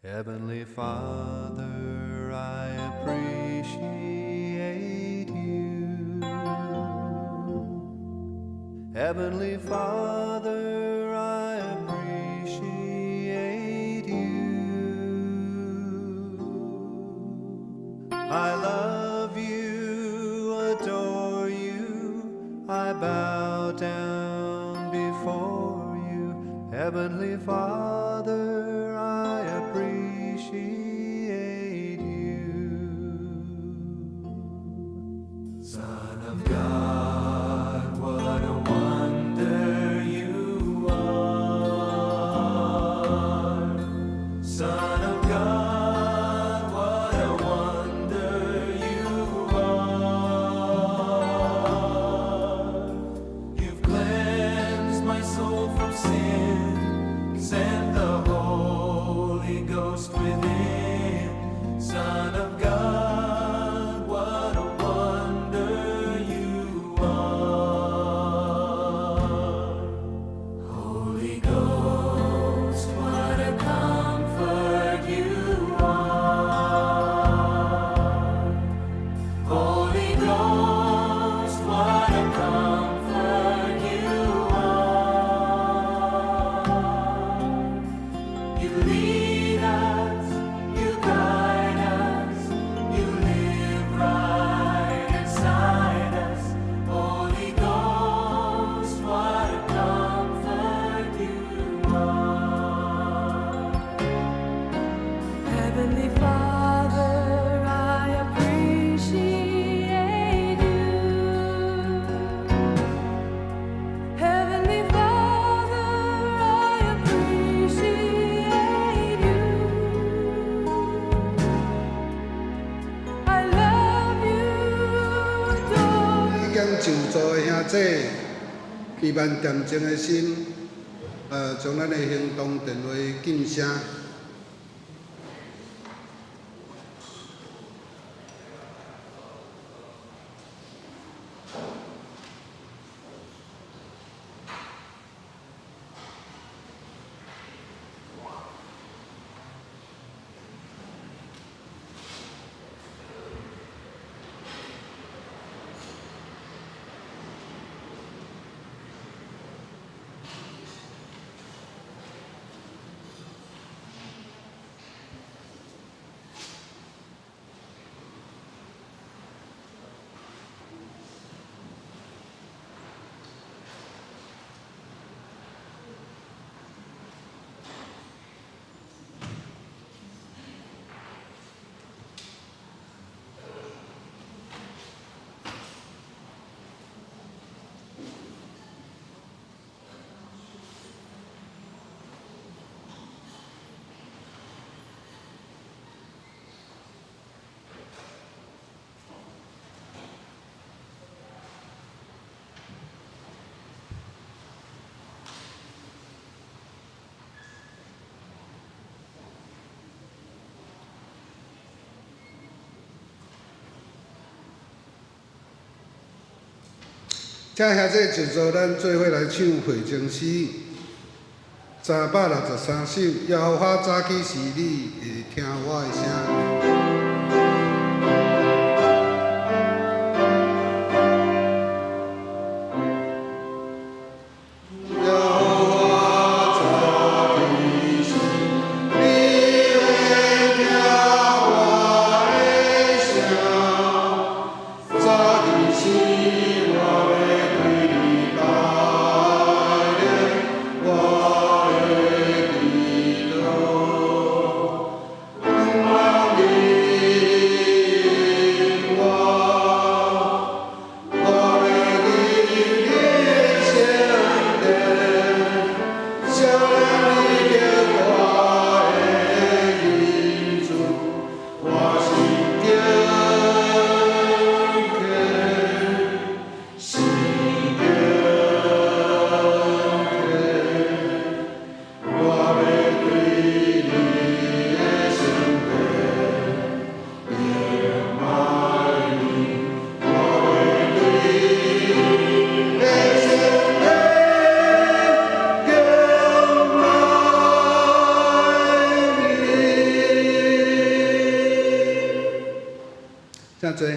Heavenly Father, I appreciate you. Heavenly Father, I appreciate you. I love you, adore you, I bow down before you. Heavenly Father, I appreciate you. Son of God, what a wonder you are. Son of God, what a wonder you are. You've cleansed my soul from sin, sent the Holy Ghost within. Son of God, what a wonder you are. Holy Ghost, what a comfort you are. Holy Ghost, what a comfort you are. You lead us, you guide us, you live right inside us. Holy Ghost, what a comfort you are. Heavenly Father, I appreciate you. Heavenly Father, I appreciate you. I love you, adore you. 已經就座的兄弟，期盼恬靜的心，將咱的行動電話緊聲。请兄弟就座，咱做伙来唱《会情诗》363首。耶和华早起时，你会听我的声。Holy 多？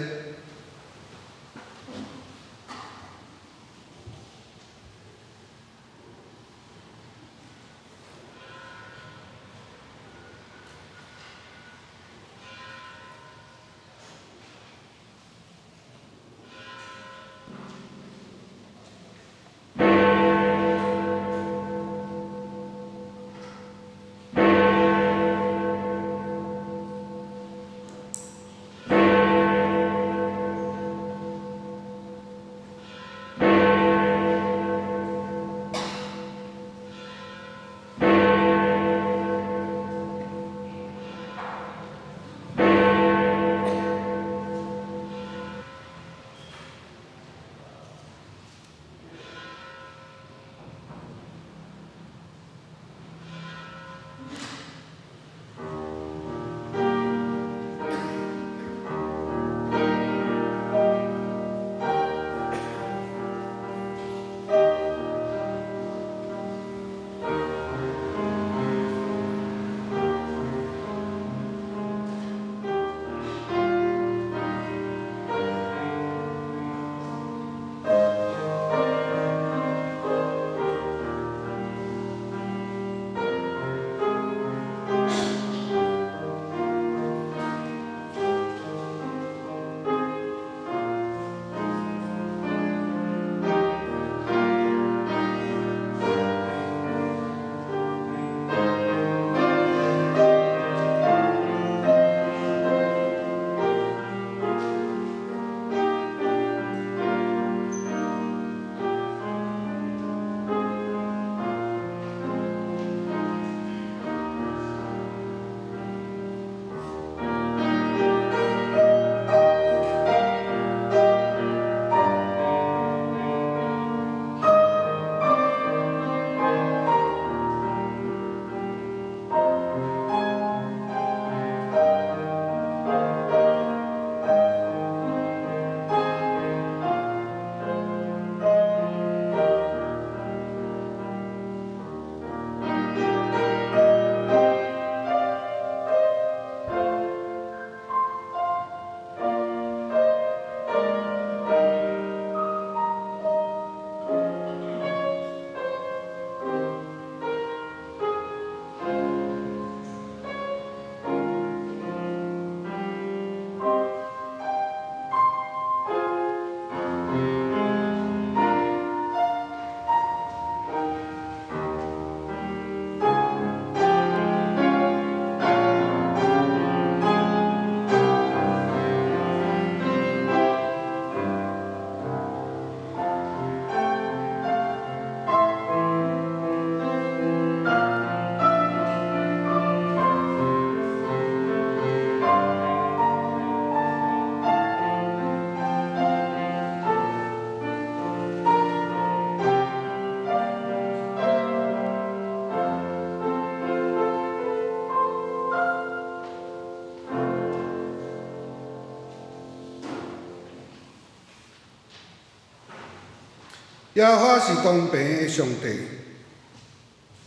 耶和华是公平的上帝，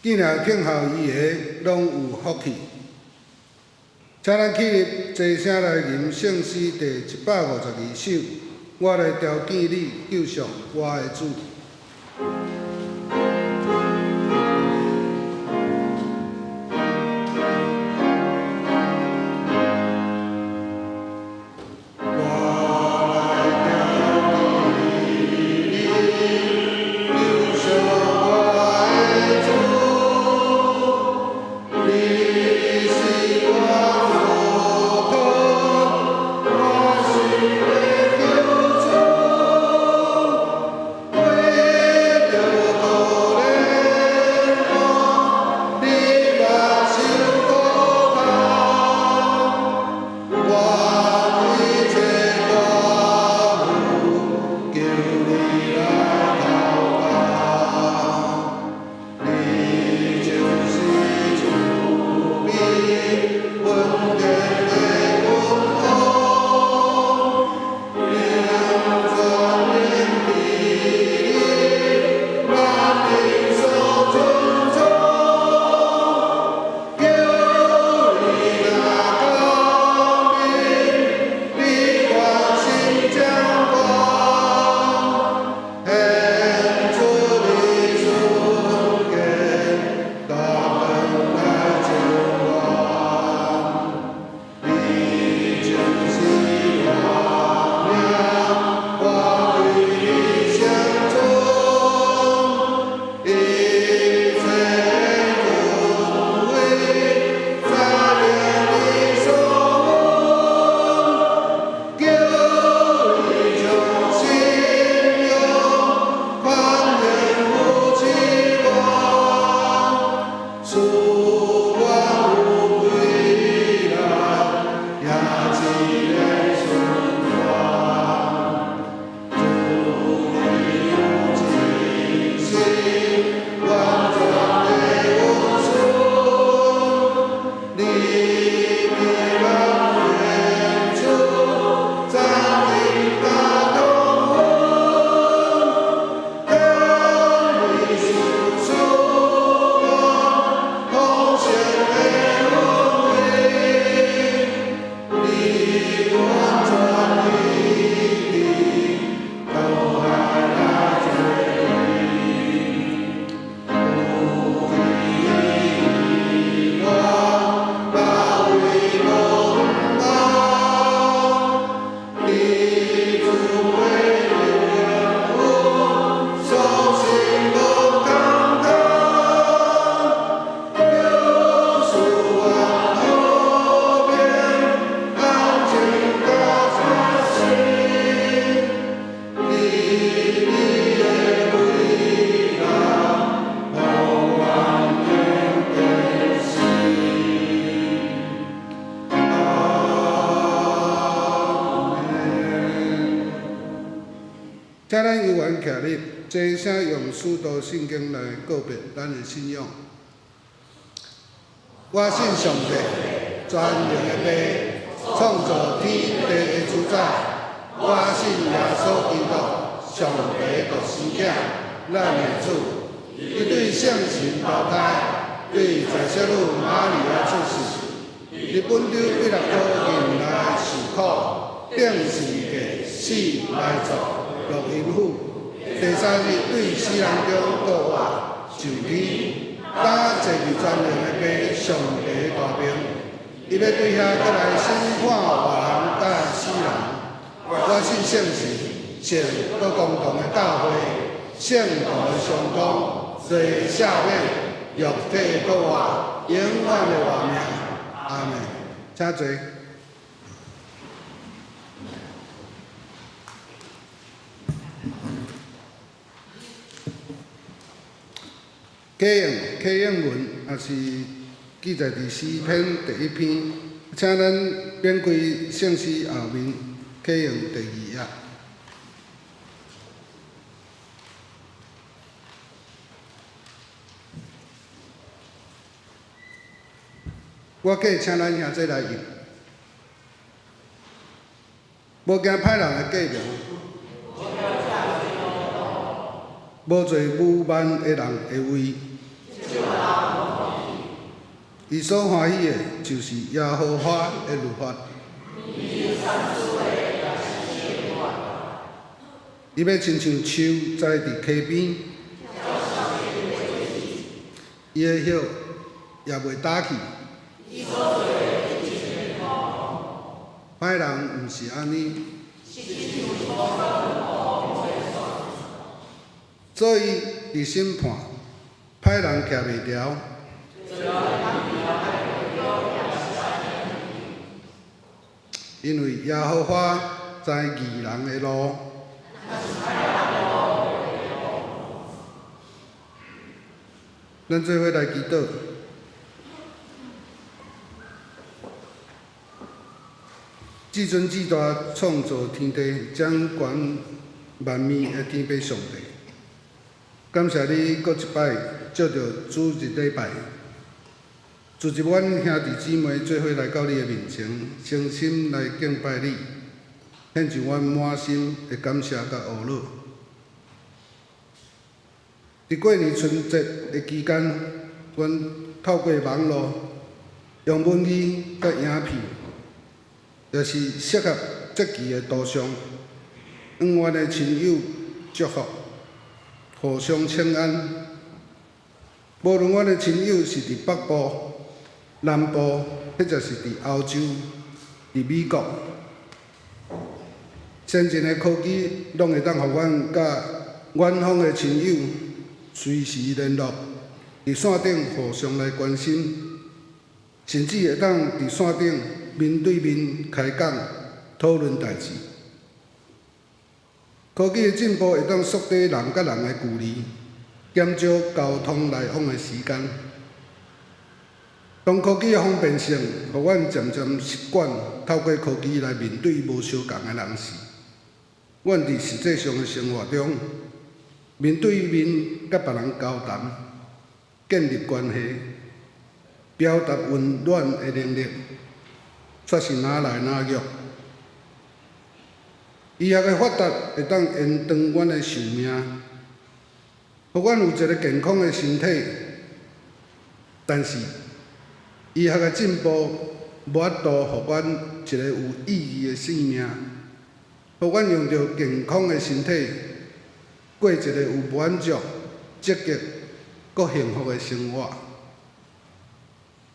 既然听候伊的，拢有福气。请咱起立，齐声来吟圣诗第152首。我来朝见你，救赎我的主。为请咱悠然徛立，齐声用许多圣经来告别咱的信仰。我信上帝，全能的爸，创造天地的主宰。我信耶稣基督，上帝独生子，咱的主。伊对圣神投胎，对在小女玛利亚出世，伫本州800多年来受苦，顶死过，死来做录音府。第3日对死人中复活上天，当坐伫全能的爸上帝大名，伊要对遐过来审判活人甲死人。我信圣神，信搁共同的教会，圣徒的相通，罪赦免，肉体搁活，永远的活命。阿门。请坐。启应文也是记载伫诗篇第1篇，请咱免开圣诗后面启应第2页。我计请咱兄弟来用，无惊歹人的计谋，无做侮慢的人的位。伊所欢喜的，就是耶和华的律法。伊要亲像树栽伫溪边，伊的叶也袂打去。歹人毋是安尼，所以伫审判，歹人徛袂牢。因为耶和华知义人的路。咱做伙来祈祷。至尊至大，创造天地、掌管万物的天父上帝，感谢你搁一摆借着主日礼拜，组织阮兄弟姊妹做伙来到你的面前，诚心来敬拜你，献上阮满心的感谢甲懊恼。伫过年春节的期间，阮透过网络用文字甲影片，也是适合节期的图像，向阮的亲友祝福，互相请安。无论阮的亲友是伫北部、南部，或者是伫欧洲、伫美国，先进的科技拢会当互阮甲远方的亲友随时联络，伫线顶互相来关心，甚至会当伫线顶面对面开讲讨论代志。科技的进步会当缩短人甲人的距离，减少交通来往的时间。当科技的方便性，互阮渐渐习惯透过科技来面对无相共的人事。阮伫实际上的生活中，面对面甲别人交谈、建立关系、表达温暖的能力，却是哪来哪弱。医学的发达会当延长阮的寿命，互阮有一个健康的身体，但是医学的进步无法度互阮一个有意义的生命，互阮用着健康的身体过一个有满足、积极、搁幸福的生活。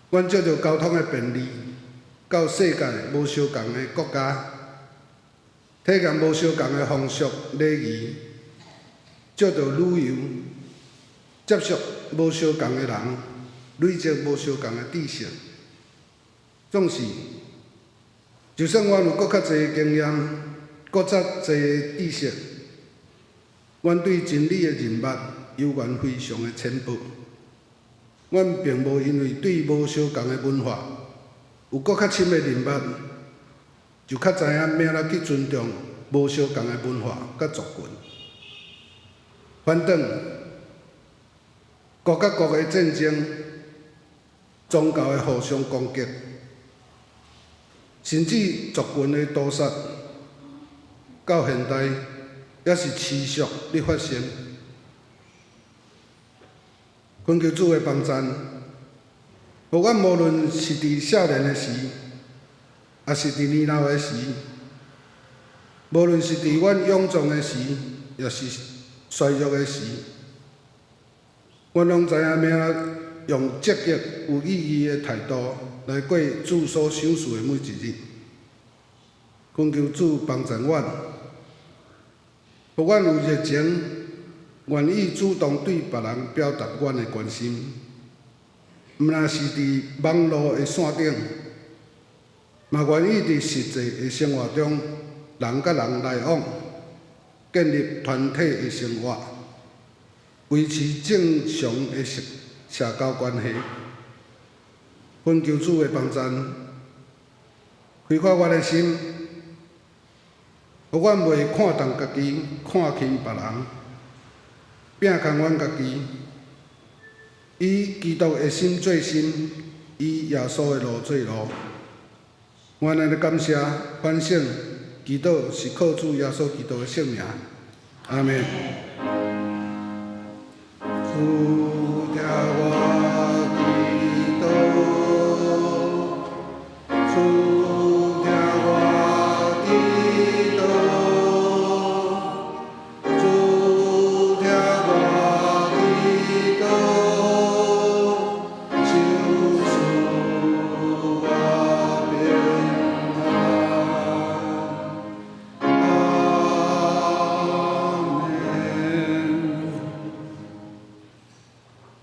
阮借着交通的便利，到世界无相共的国家，体验无相共的风俗礼仪，借着旅游，接触无相共的人，累积无相共的知识。总是，就算阮有搁较侪的经验，搁较侪的知识，阮对真理的认捌犹原非常的浅薄。阮并无因为对无相共的文化有搁较深的认捌，就较知影要安怎去尊重无相共的文化甲族群。反正国甲国的战争、宗教的互相攻击，甚至族群的屠杀，到现代也是持续咧发生。恳求主的帮助，互阮无论是伫少年的时，也是伫年老的时，无论是伫阮勇壮的时，也是衰弱的时，阮拢知影要用积极有意义的态度来过主所赏赐的每一日。恳求主帮助阮，互阮有热情，愿意主动对别人表达阮的关心。毋若是伫网络的线顶，嘛愿意伫实际的生活中，人甲人来往，建立团体的生活，维持正常的社交关系。恳求主的帮助，开发阮的心，互阮袂看重家己，看轻别人，摒空阮家己。以基督的心做心，以耶稣的路做路。原来的感谢、反省，祈祷是靠主耶稣基督的圣名。阿门。主听我祈祷，主听我祈祷，主听我祈祷。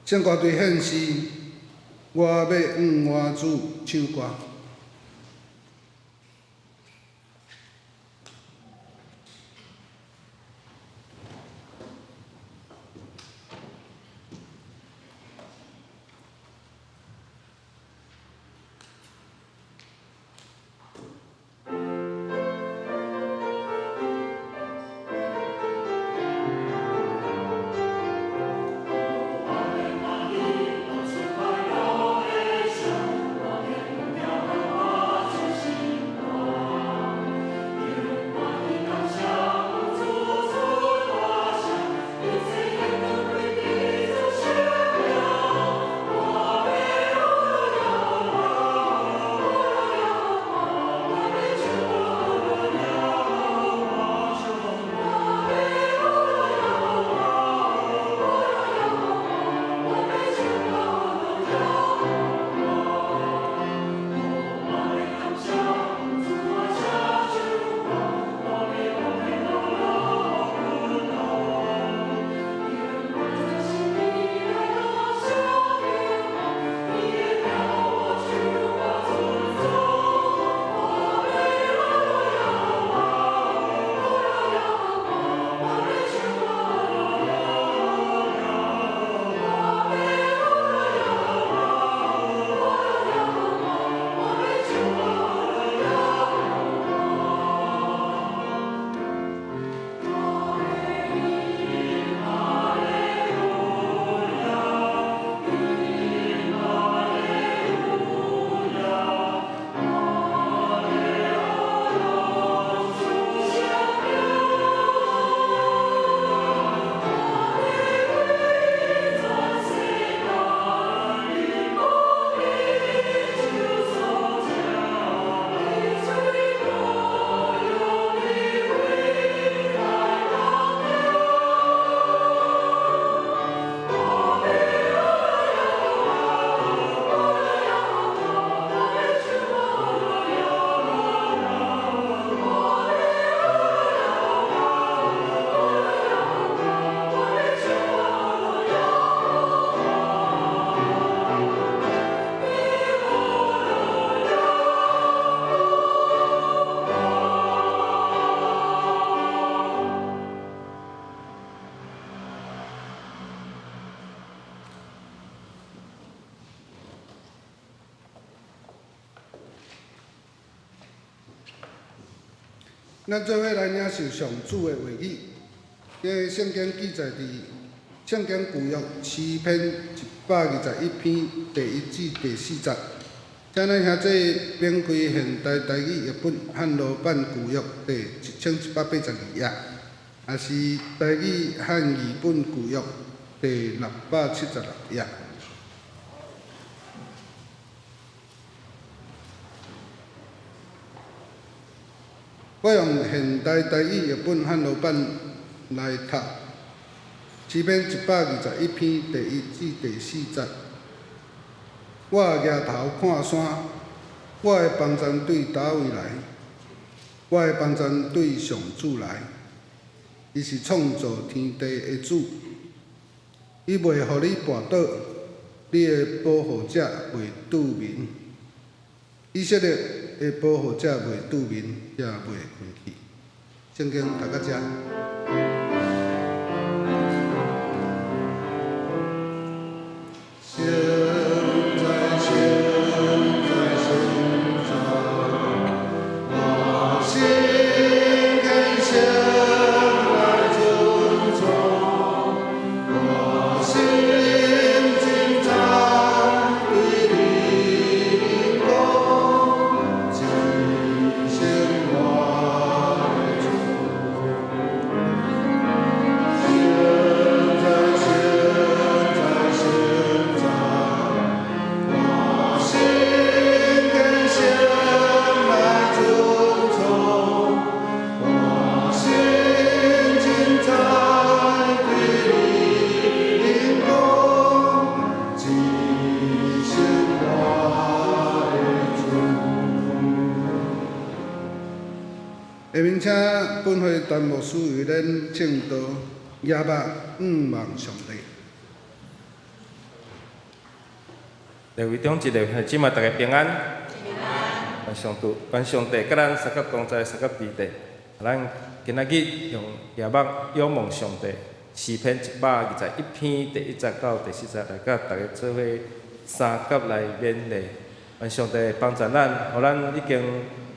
圣歌队献诗，我要我主唱歌。咱做伙来领受上主的话语，这圣经记载伫圣经旧约诗篇121篇第1至第4节。请咱兄弟编开现代台语译本汉罗版旧约第1182页，也是台语汉语本旧约第676页。我用现代台语译本汉罗版来读诗篇121篇第1至第4节。我举头看山，我的帮助对叨位来？我的帮助对上主来。伊是创造天地的主，伊袂互你绊倒，你的保护者袂拄眠。以色列的保护者袂拄眠，也袂困去。圣经读到遮。下面请本会陈牧师为咱正道夜幕望上帝。各位中一个兄姊妹，大家平安。愿上帝甲咱三甲同在，三甲伫地。咱今仔日用夜幕仰望上帝，诗篇121篇第1节到第4节来甲大家做伙三甲来勉励。愿上帝帮助咱，互咱已经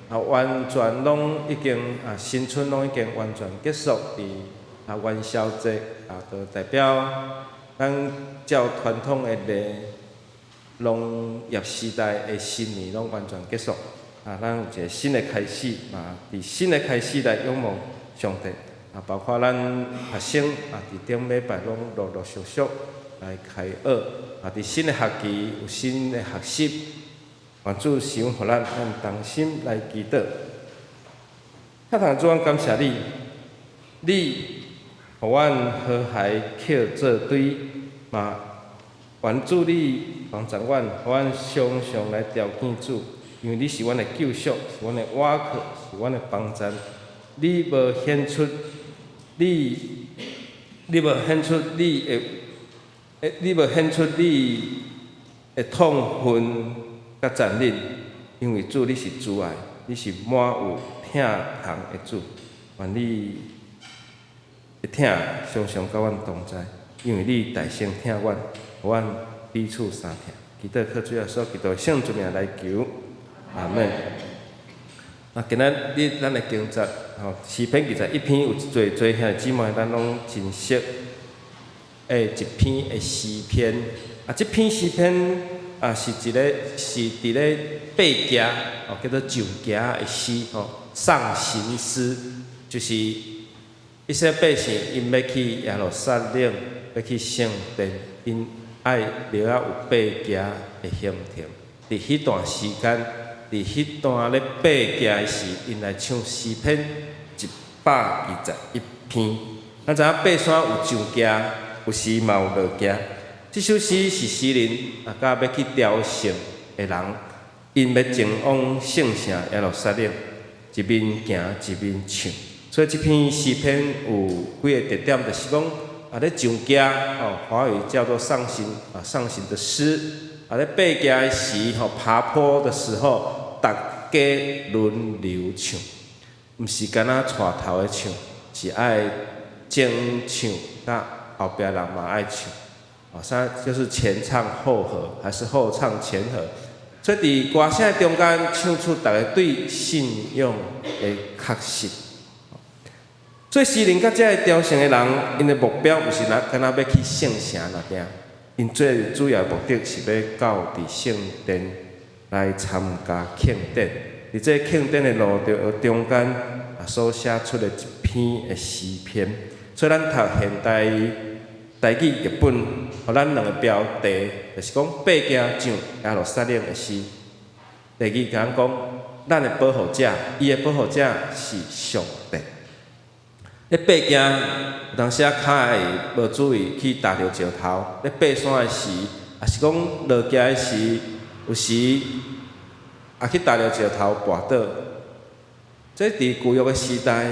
完全拢已经新春拢已经完全结束伫元宵节就代表咱照传统的农业时代的新年拢完全结束咱有一个新的开始伫新的开始来仰望上帝包括咱学生伫顶礼拜拢陆陆续续来开学伫新的学期有新的学习。愿主想互咱同心来祈祷。太堂主，阮感谢你，你互阮和谐扣做堆，愿主你帮助阮，互阮常常来朝见主，因为你是阮的救赎，是阮的倚靠，是阮的帮助。你无显出你的痛恨。甲残忍，因为主你是主爱，你是满有疼痛的主，愿你的疼常常甲阮同在，因为你大声听阮，互阮彼此相听。祈祷靠主耶稣基督圣主名来求，阿门。今仔日咱的经节诗篇21篇有侪兄姊妹，咱拢真熟的一篇的诗篇这篇诗篇。是伫咧八家叫做上家的诗上行诗，就是一些百姓因要去耶路撒冷，要去圣殿，因爱留有八家的行程。伫迄段时间，伫迄段咧八家时，因来唱诗篇121篇。咱知影爬山有上家，有时嘛有落家。这首诗是诗人甲要去朝圣的人，因要前往圣城耶路撒冷，一面行一面唱。所以这篇诗篇有几个特点，就是讲咧上家华语叫做上行上行的诗咧爬家的时爬坡的时候，大家轮流唱，毋是干那带头的唱，是爱前唱，甲后壁人嘛爱唱。就是前唱后和，还是后唱前和？所以伫歌声中间唱出大家对信仰的确实。所以诗人甲遮个朝圣的人，因的目标毋是干那要去圣城那边，因最主要的目的是要到伫圣殿来参加庆典。伫这庆典的路中间所写出的一篇的诗篇。所以咱读现代台语译本，互咱两个标题，就是讲八家上耶路撒冷的诗。第二讲讲，咱的保护者，伊的保护者是上帝。咧爬行，有当时啊脚会无注意去踏着石头；咧爬山的时，也是讲落行的时，有时也去踏着石头跋倒。这伫旧约的时代，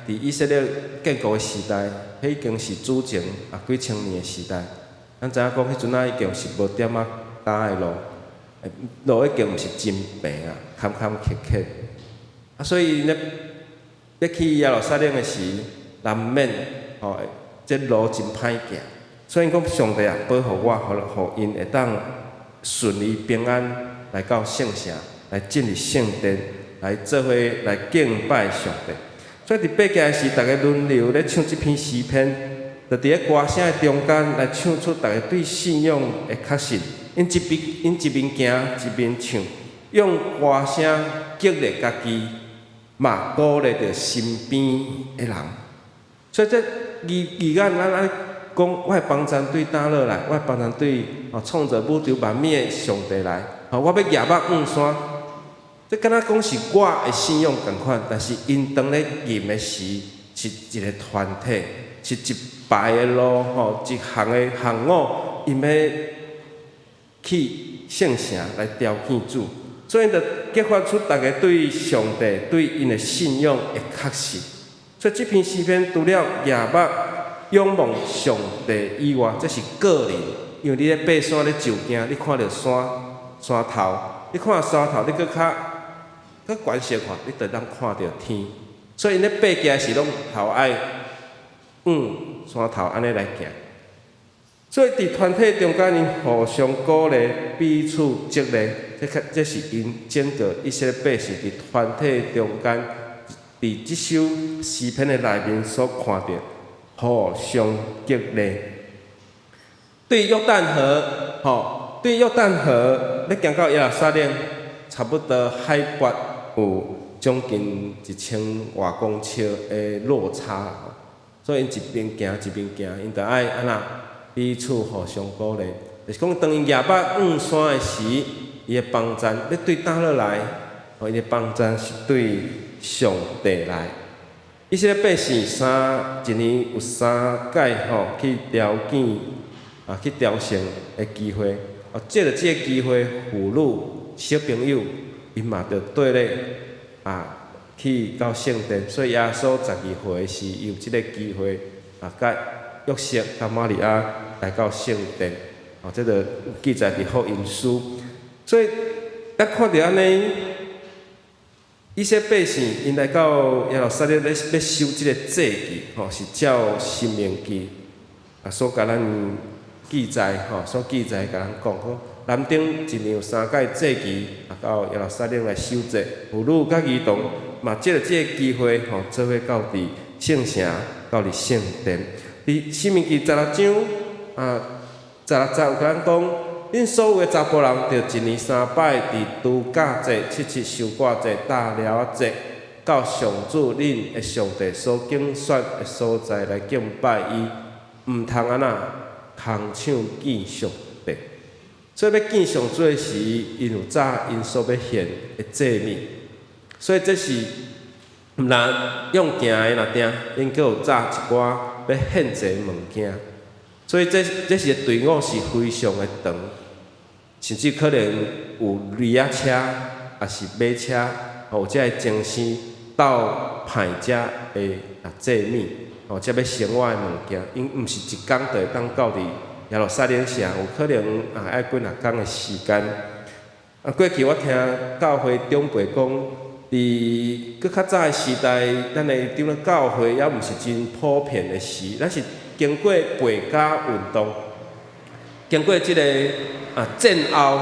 伫以色列建国的时代，迄已经是主前几千年的时代。咱知影讲，迄阵已经是无点仔打的路，路已经毋是真平啊，坎坎坷坷。所以要去耶路撒冷的时，难免这路真歹行。所以讲，上帝保护我，互因会当顺利平安来到圣城，来进入圣殿。来做伙来敬拜上帝，所以伫爬行时，大家轮流咧唱这篇诗篇，就伫咧歌声的中间来唱出大家对信仰的确信。因一面行一面唱，用歌声激励家己，嘛鼓励着身边的人。所以这语言咱安尼讲，我的帮助对倒落来，我的帮助对创造宇宙万物的上帝来。我要举目望山。这敢若讲是我的信仰共款，但是因当咧吟的时，是一个团体，是一排的路，一行的行伍，因要去圣城来朝见主，所以就激发出大家对上帝、对因的信仰的确信。所以这篇诗篇除了夜目仰望上帝以外，这是个人，因为你咧爬山咧就行，你看到山头，你看山头，你搁较悬小看，你就当看到天。所以咧爬行是拢头爱山头安尼来行。所以伫团体中间，因互相鼓励，彼此激励，这是因整个以色列百姓伫团体中间，伫即首诗篇的内面所看到，互相激励。对约旦河，对约旦河，要行到耶路撒冷，差不多海拔有将近1000外公尺的落差，所以因一边行一边行，因着爱安那彼此互相鼓励。就是讲，当因夜目望山的时，伊的帮助要对倒落来，伊的帮助是对上帝来。以色列百姓一年有3届去朝见去朝圣的机会，借着这个机会，妇女小朋友。因嘛着对咧去到圣殿，所以耶稣12岁时有即个机会甲约瑟甲玛利亚来到圣殿，这个记载伫福音书。所以咱看到安尼，以色列百姓因来到耶路撒冷要守即个祭祭，是照《申命记》所甲咱记载所记载甲咱讲。南丁一年有3届祭期，到耶路撒冷来守祭。妇女甲儿童嘛，借着这个机会，做伙到伫圣城，到伫圣殿。伫申命记16章16节有甲咱讲，恁所有的查甫人，着一年3摆，伫度假节、七受挂节、大寮节，到上主恁的上帝所竞选的所在来敬拜伊，毋通安那空唱见上帝。所以要见上主的时，因有早因所要献的祭物，所以这是毋但用行的若定，因阁有早一寡要献祭物件。所以这是队伍是非常的长，甚至可能有驴仔车，也是马车，有这个精神到派遮的祭物，才要生活的物件，因毋是一工就会当到伫耶路撒冷城，有可能爱几若工的时间。过去我听教会长辈讲，伫搁较早的时代，咱的长老教会也毋是真普遍的事，咱是经过背家运动，经过即个战后，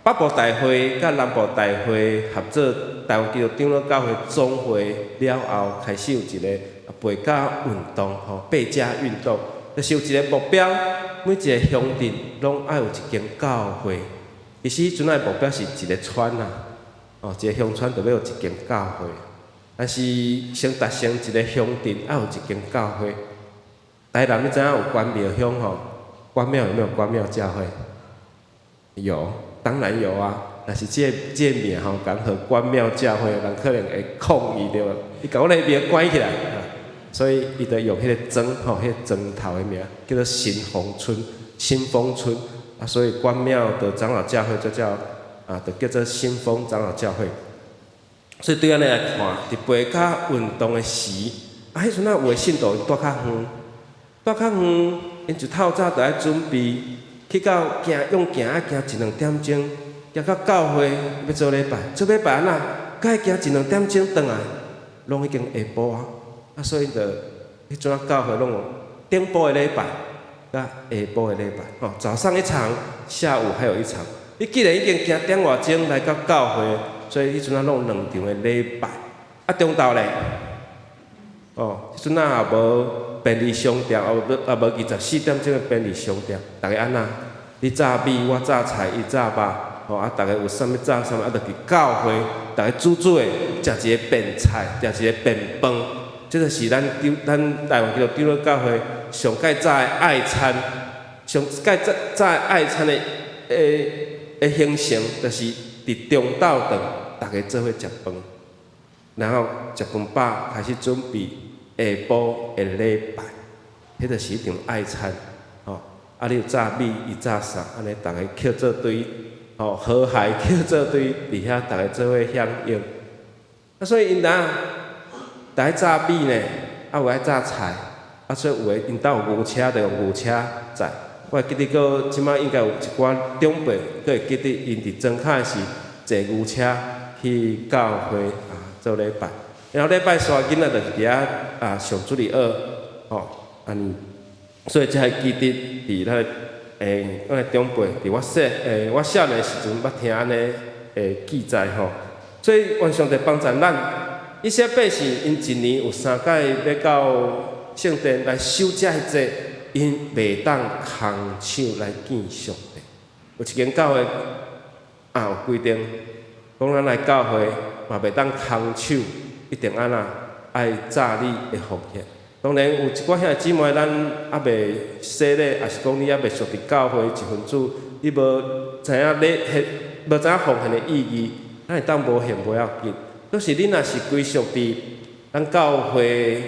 北部大会甲南部大会合作台湾基督长老教会总会了后，开始有一个陪教运动吼，爬遮运动，就是有一个目标，每一个乡镇拢爱有一间教会。其实迄阵仔的目标是一个村啊，哦，一个乡村就要有一间教会，但是先达成一个乡镇爱有一间教会。台南你知影有关庙乡吼？关庙有没有关庙教会？有，当然有啊。但是这个名吼，讲和关庙教会，人可能会抗议对无？伊甲我那名关起来，所以伊就用迄个砖吼，迄个砖头的名叫做新丰村、新丰村啊。所以关庙的长老教会就叫就叫做新丰长老教会。所以对安尼来看，伫陪教运动的时，迄阵仔有的信徒住较远，住较远，因就透早就爱准备。去到用行行1、2点钟，行到教会要做礼拜，做礼拜安那，该行1、2点钟转来，拢已经下晡啊。啊，所以就迄阵教会拢有顶晡的礼拜，甲下晡的礼拜。吼，早上一场，下午还有一场。你既然已经行点外钟来到教会，所以迄阵仔拢有2场的礼拜。啊，中昼咧，迄阵仔也无便利商店，也无24点钟的便利商店，逐个安那？你炸米，我炸菜，伊炸肉，啊，逐个有啥物炸啥物，啊，就去教会，逐个煮的，食一个便菜，食一个便饭，这就是咱台湾基督长老教会上介早的爱餐，上介早的爱餐的形成，就是伫中昼顿，逐个做伙食饭，然后食饭饱，开始准备下晡的礼拜，迄就是一场爱餐，啊，你有炸米，伊炸啥，安尼逐个捡做堆，和谐捡做堆，伫遐逐个做伙响应。啊，所以因若逐个炸米呢，啊有爱炸菜，啊所以有诶因兜有牛车，就用牛车载。我会记得个即摆应该有一寡长辈，佫会记得因伫庄脚诶时坐牛车去教会做礼拜。然后礼拜刷囡仔就是伫遐上主日学，安尼。所以才会记得伫咱个长辈，伫我少年时阵捌听安尼记载吼。所以愿上帝帮助咱，伊些百姓因一年有3届要到圣殿来守这迄节，因袂当空手来见上帝。有一间教会有规定，讲咱来教会嘛袂当空手，一定安那爱炸你的奉献。当然有一寡兄弟姊妹，咱还袂洗礼，也是讲你还袂属伫教会一份子，你无知影无知影奉献的意义，咱会当无献无要紧。就是你若是归属伫咱教会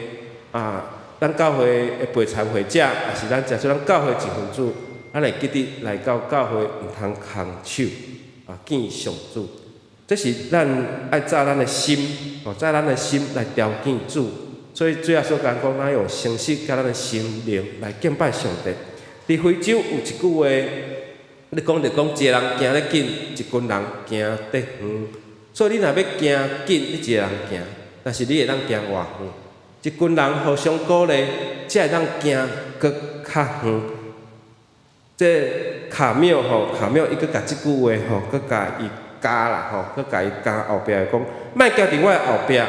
咱教会的陪参会者，也是咱诚做咱教会一份子，咱会记得来到教会毋通空手见上主。这是咱爱早咱的心，早咱的心来调见主。所以最后所讲，咱用诚实甲咱的心灵来敬拜上帝。伫非洲有一句话，你讲着讲，一个人行得紧，一群人行得远。所以你若要行紧，你一个人行，但是你会当行偌远。一群人互相鼓励，才会当行搁较远。这卡缪伊搁甲即句话搁甲伊加啦搁甲伊加后壁讲，莫行伫我的后壁，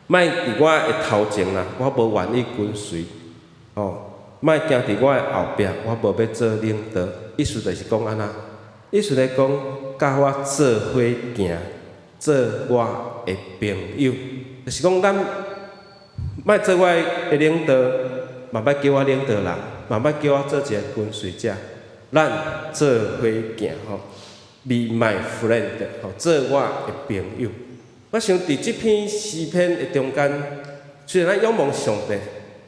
莫伫我的头前啦，我无愿意跟随，莫行伫我的后壁，我无要做领导。意思就是讲安那，意思来讲，甲我做伙行，做我的朋友，就是讲咱莫做我的领导，嘛莫叫我领导人，嘛莫叫我做一个跟随者，咱做伙行Be my friend， 做我的朋友。我想伫即篇诗篇的中间，虽然咱仰望上帝，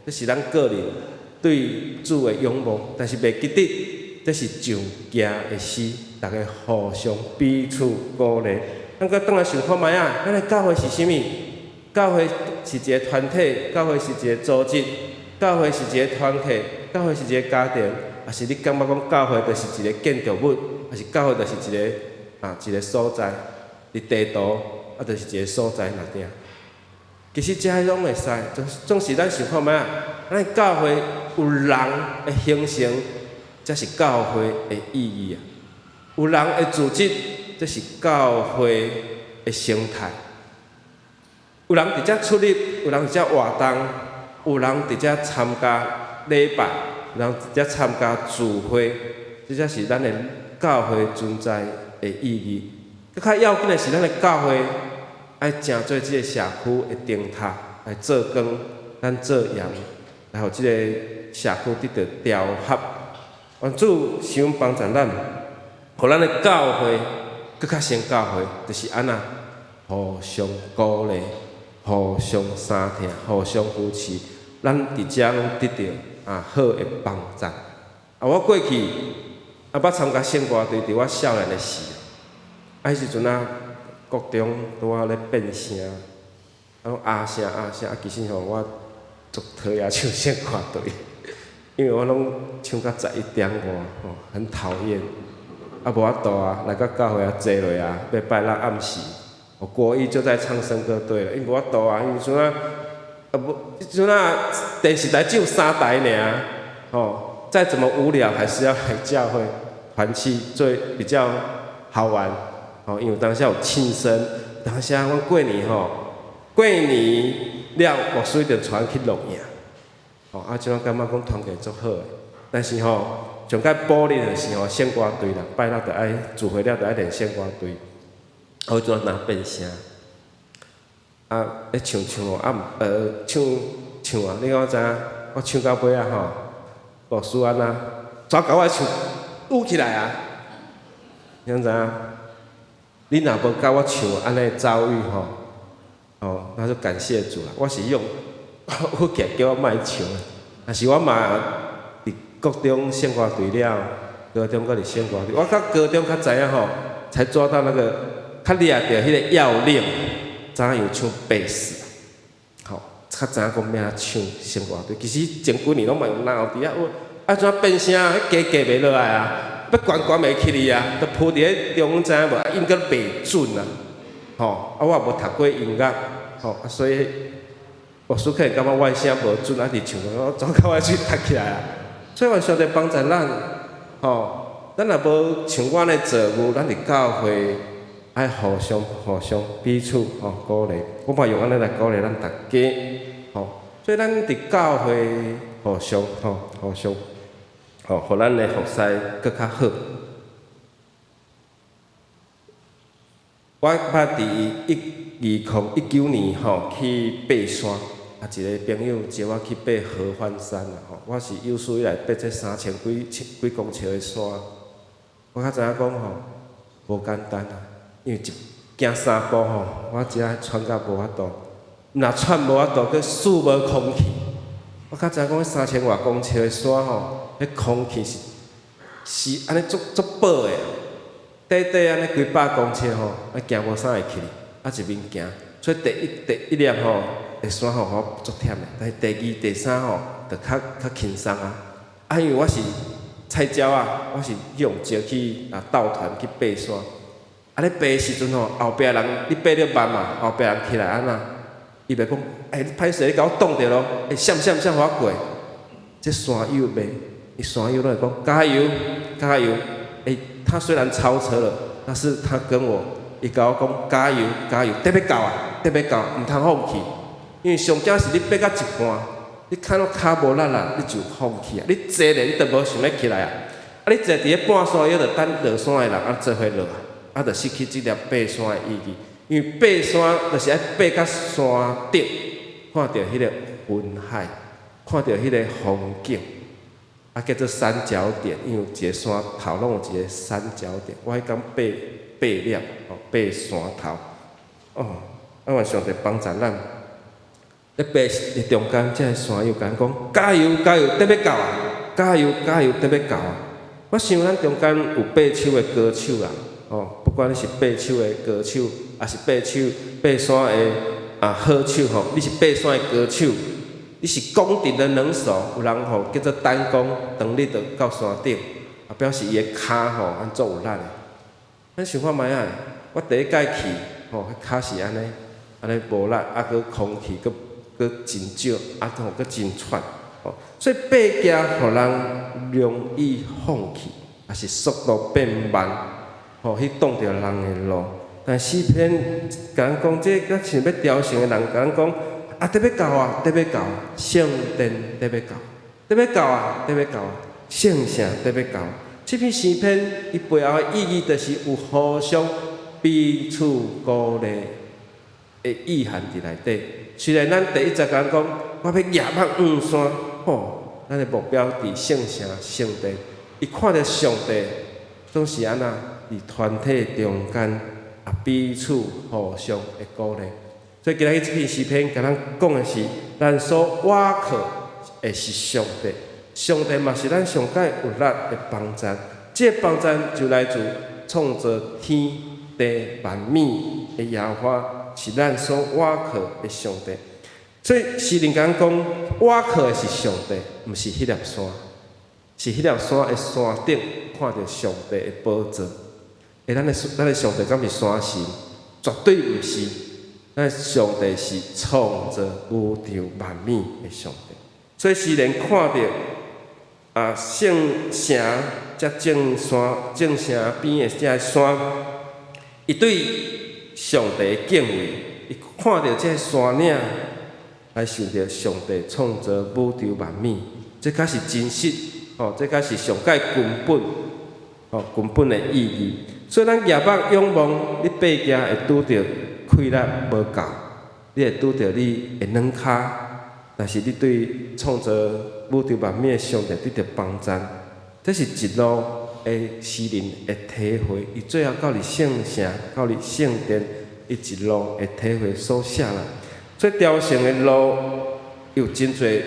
这是咱个人对主的仰望，但是袂记得这是上行的诗，大家互相彼此鼓励。咱搁倒来想看卖啊，咱的教会是啥物？教会是一个团体，教会是一个组织，教会是一个团体，教会是一个家庭，还是你感觉讲教会就是一个建筑物？还是教会就是一个所在，伫地图就是一个所在那点。其实这些拢会使，总是咱想看卖啊，咱教会有人会形成才是教会的意义啊。有人会组织，这是教会的生态。有人伫遮出力，有人伫遮活动，有人伫遮参加礼拜，有人伫遮参加聚会，这才是咱的教会存在的意义。更较要紧的是，咱的教会爱成做即个社区的灯塔，来做光，咱做盐，来互即个社区得到调合。愿主想帮助咱，互咱的教会更较先教会，就是安那互相鼓励。互相相听，互相扶持，咱伫遮拢得到好的帮助。我过去捌参加圣歌队，伫我少年的时，迄时阵国中拄咧变声，拢啊声，其实我足讨厌唱圣歌队，因为我拢唱到11点外，很讨厌。无法度来到教会坐落要拜六暗时。我国一就在唱圣歌队了，因为无法度因为阵电视台只有3台尔，再怎么无聊还是要来教会团契，最比较好玩，因为当时有庆生，当时阮过年了，牧师就传去录影，即我感觉讲团结足好诶，但是上届补日的是圣歌队啦，拜六就爱聚会了就爱练圣歌队。我做若变声，咧唱，唱啊！你敢知影？我唱到尾牧师安怎抓甲我唱舞起来啊！你知影？你若无甲我唱安尼遭遇那就感谢主啦。我是用福气叫我莫唱，但是我嘛伫高中圣歌队了，高中搁伫圣歌队，我到高中较知影才抓到那个。较掠着迄个要领，怎样唱贝斯，较知影讲要安唱圣歌队。其实前几年拢嘛用闹伫遐，怎变声，迄加袂落来啊，要悬袂起哩啊，都铺伫咧中，知影无？音阁袂准啊，我也无读过音乐，所以牧师可能感觉我声无准，直唱，我怎甲我去读起来啊？所以我上帝帮助咱，咱若无像我安尼做务，咱伫教会。爱互相彼此鼓励，我嘛用安尼来鼓励咱大家，所以咱伫教会互相，互咱的服侍搁较好。我捌伫2019年去爬山，一个朋友招我去爬合欢山啦，我是有史以来爬这3000几公尺的山，我较知影讲无简单啊。因为行3步我只喘到无法度，若喘无法度，佮数无空气。我较知影讲，3000外公尺的山迄空气是安尼足薄的，短安尼几百公尺行无啥会去哩，一面行。所以第一粒的山我足忝的，但是第2、第3就较轻松啊。因为我是菜鸟啊，我是用招去斗团去爬山。咧爬的时阵后壁人你爬了慢嘛，后壁人起来安那，伊袂讲，你歹势，你甲我挡着咯，闪，互我过。这山友袂，伊山友拢会讲加油，加油。他虽然超车了，但是他跟我，伊甲我讲加油，加油，得要到啊，毋通放弃。因为上惊是你爬到一半，你看到骹无力啦，你就放弃啊。你坐咧，你都无想要起来啊。你坐伫咧半山腰，就等落山的人做伙落啊。就失去即粒爬山的意义，因为爬山就是爱爬到山顶，看到迄个云海，看到迄个风景，叫做三角点。因为一个山头拢有一个三角点，我迄天爬了，爬山头，愿上帝帮助咱。咧爬的中间，这个山友讲加油，得要到啊！加油，得要到啊！我想咱中间有爬手的歌手啦。不管你是爬手的歌手，还是爬山的好手你是爬山的歌手，你是攻顶的能手，有人叫做单攻，当你就到山顶，表示伊的骹安怎有力的。咱想看卖啊，我第一届去，迄骹是安尼无力，搁空气搁真少，搁真喘。所以爬行互人容易放弃，也是速度变慢，去挡着人的路。但诗篇甲咱讲，这甲像要雕像的人甲咱讲，得要到啊，得要到啊，圣殿得要到，得要到啊，得要到啊，圣城得要到。这篇诗篇伊背后的意义，就是有互相彼此鼓励的意涵伫内底。虽然咱第一节讲，我要夜幕黄山，咱的目标伫圣城圣殿，伊看到上帝总是安那伫团体中间，彼此互相的鼓励。所以今日这篇诗篇，甲咱讲的是，咱所倚靠的是上帝，上帝嘛是咱上界有力的帮助。这个帮助就来自创造天地万物的耶和华，是咱所倚靠的上帝。所以诗人讲，倚靠的是上帝，毋是迄粒山，是迄粒山的山顶看到上帝的宝座。咱的上帝敢是山神？绝对毋是。咱上帝是创造宇宙万物的上帝。所以诗人看到圣城遮正山、正城边的遮山，伊对上帝的敬畏，伊看到这山岭。来想着上帝创造宇宙万物，这才是真实，这才是上界根本的意义。所以咱夜幕仰望，你爬行会拄着气力无够，你会拄着你的软骹，但是你对创造宇宙万物的上帝得到帮助，这是一路的诗人的体会。伊最后到入圣城，到入圣殿，伊一路的体会所写来。所以朝圣的路有真侪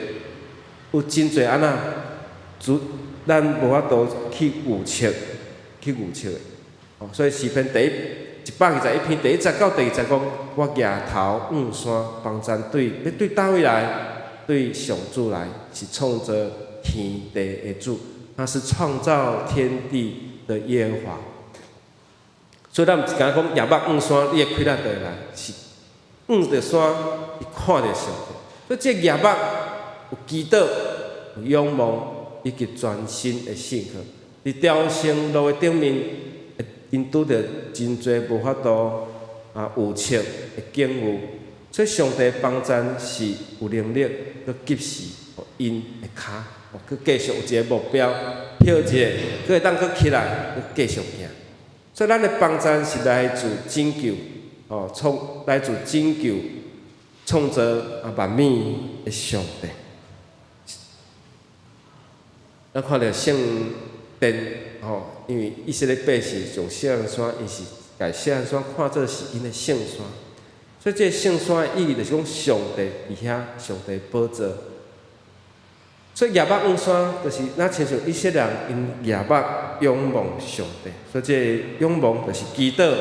安那，咱无法度去预测的。所以诗篇121篇第1节到第2节讲，我举头望山，帮助要对倒位来？对上主来，是创造天地的主，他是创造天地的耶和华。所以咱毋是讲夜幕望山，你的气力就会来，是望着山，伊看着上帝。所以这夜幕有祈祷、有仰望，以及全心的信靠。伫朝圣路的顶面，因拄着真侪无法度预测的境遇，所以上帝的帮助是有能力去及时，互因的骹，去继续有一个目标，休一下，佮会当佮起来，佮继续行。所以咱的帮助是来自拯救，来自拯救创造万物的上帝。咱看到圣殿，因为以色列百姓从锡安山，伊是把锡安山看作是因的圣山，所以这圣山的意义就是讲上帝伫遐，上帝宝座。所以夜幕望山，就是咱亲像以色列人因夜幕仰望上帝，所以这仰望就是祈祷，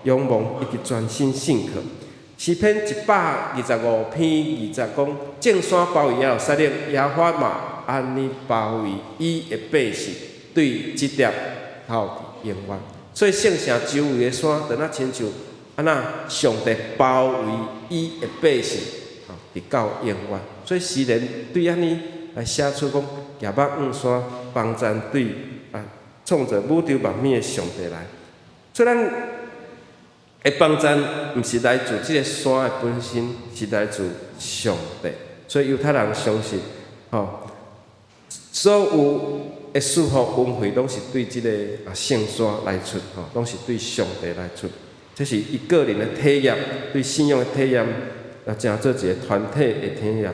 仰望以及专心信靠。诗篇125篇20讲，正山包围耶路撒冷，耶和华嘛安尼包围伊的百姓，对这点好永远。所以圣城周围的山，就那亲像安那上帝包围伊的百姓，直到永远。所以诗人对安尼来写出讲，夜幕望山，帮助对创造宇宙万物的上帝来。所以咱的帮助毋是来自这个山的本身，是来自上帝。所以犹太人相信，所有的祝福恩惠拢是对这个圣山来出，拢是对上帝来出。这是伊个人的体验，对信仰的体验，成做一个团体的体验。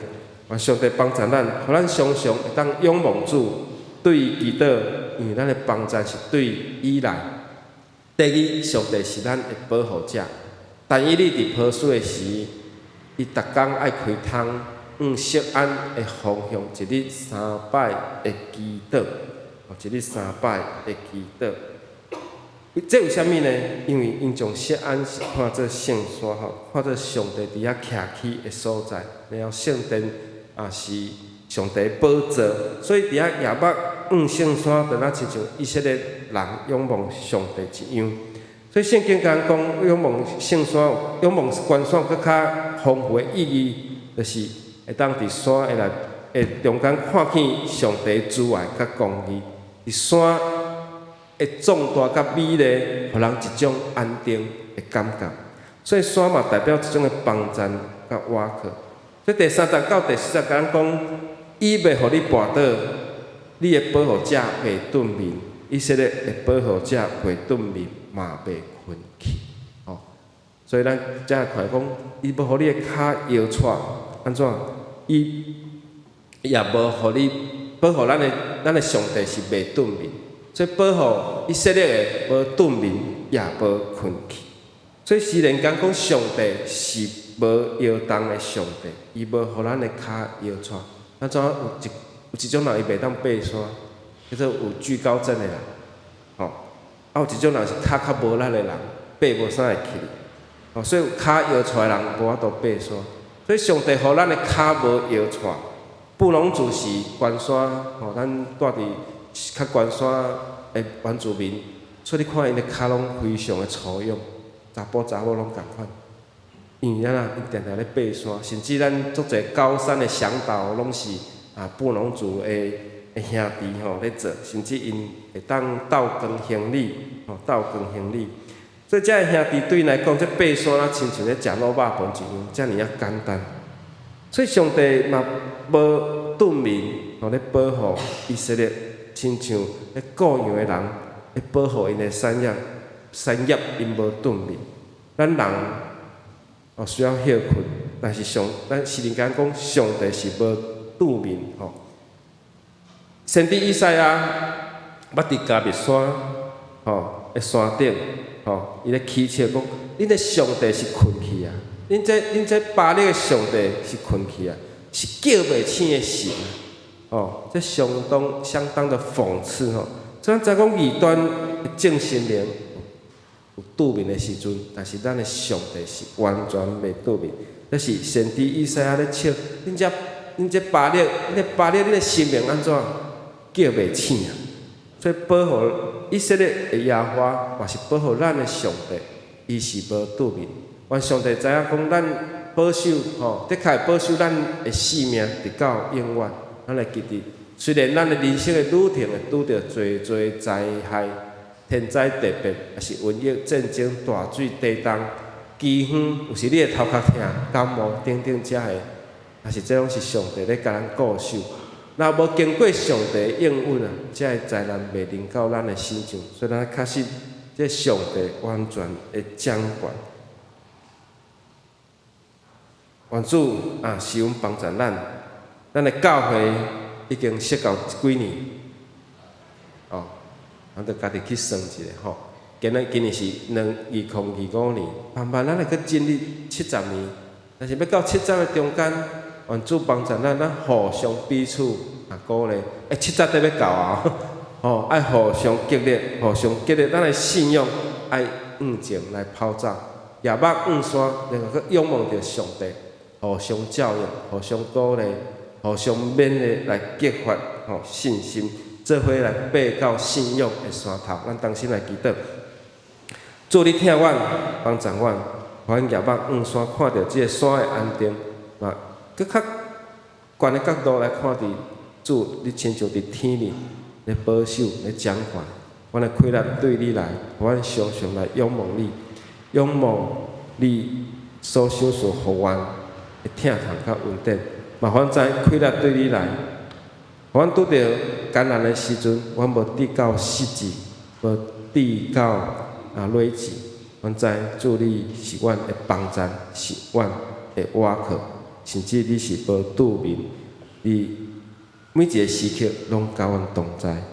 上帝帮助咱，互咱常常会当仰望主，对伊祈祷，因为咱的帮助是对伊来。第二，上帝是咱的保护者。但以理伫抱树的时，伊逐工爱开窗，往锡安的方向，一日3摆的祈祷，一日3摆的祈祷。这为虾米呢？因为因从锡安是看作圣山，看作上帝伫遐徛起的所在，然后圣殿是上帝的宝座，所以伫遐夜幕望圣山，就那亲像以色列人仰望上帝一样。所以圣经讲仰望圣山、仰望关山，更较丰富的意义，就是会当伫山会来会中间看见上帝慈爱甲公义，伫山会壮大甲美丽，互人一种安定的感觉。所以山嘛代表一种的帮赞甲瓦靠。所以第30到第40讲讲，伊袂互你绊倒，你的保护者袂遁面，以色列的保护者袂遁面，嘛袂困去。哦，所以咱才会看讲，伊要互你的骹摇踹，安怎？伊也无互你保护咱的上帝是袂遁面，所以保护以色列的无遁面，也无困去。所以诗人讲上帝是无摇动的上帝，伊无互咱的骹摇踹。安怎有一种人伊袂当爬山，叫做有惧高症的人，吼、有一种人是骹较无力的人，爬无啥会起。所以有骹摇踹的人无法度爬山。所以上帝互咱的骹无摇踹。布农族是关山，咱住伫较关山的原住民，所以你看因的骹拢非常的粗勇，查甫查某拢共款。因为因定定咧爬山，甚至咱足侪高山的向导拢是布农族的兄弟咧做，甚至因会当斗光行李，斗光行李。所以这兄弟对因来讲，这爬山啊，亲像咧食卤肉饭一样，遮尔简单。所以上帝嘛无遁面，咧保护以色列，亲像咧雇养的人咧保护因的产业，因无遁面。咱人需要歇困，但是咱诗人讲上帝是无遁面吼。先知以赛亚捌伫迦密山的山顶伊咧祈求讲：恁的上帝是困去啊！恁这巴力的上帝是困去啊！是叫袂醒的神这相当的讽刺吼。咱知讲异端的正心灵有拄面的时阵，但是咱的上帝是完全袂拄面。这是先知以赛亚咧笑，恁这巴力，恁的心灵安怎叫袂醒啊？所以保护以色列的耶和华，嘛是保护咱的上帝，伊是无拄面。愿上帝知影讲，咱保守的确保守咱的性命，直到永远。咱来记住，虽然咱的人生的旅程会拄着侪灾害、天灾地变，也是瘟疫、战争、大水、地震、饥荒，有时你会头壳痛、感冒等等遮个，也是这拢是上帝咧甲咱固守。若无经过上帝的应允遮个灾难袂临到咱的身上，所以咱确实，这上帝完全的掌管。愿主是阮帮助咱的教会已经设到几年，咱着家己去算一下今年是2025年，慢慢咱会去经历70年，但是要到70的中间，愿主帮助咱互相彼此鼓励。70得要到啊！爱互相激励，咱的信仰爱向前来跑走，也捌向山，然后去仰望着上帝。互相照应，互相鼓励，互相勉励来激发信心，做伙来爬到信仰的山头。咱同心来祈祷，主你听阮，帮助阮，互阮夜晚山看到这个山的安定，嘛，搁较悬的角度来看伫主，你亲像伫天里咧保守、咧掌管，阮的开力对你来，互阮常常来仰望你，仰望你所想所互阮。会疼痛甲稳定，麻烦在开力对你来，阮拄着艰难的时阵，阮无跌到失志，无跌到累志，阮知主你是阮的帮助，是阮的倚靠，甚至你是无拄面，你每一个时刻拢甲阮同在，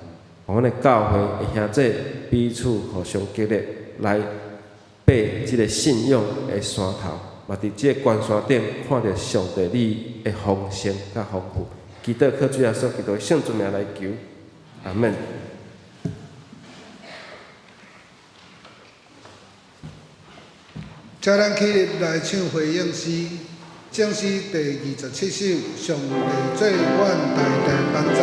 互阮的教会的兄弟彼此互相激励，来爬即个信仰的山头。嘛，伫即个关山顶看到上帝你的丰盛甲丰富，祈祷靠主耶稣基督圣主名来求，阿门。请咱起立来唱回应诗，正诗第27首，上帝做阮大大帮赞。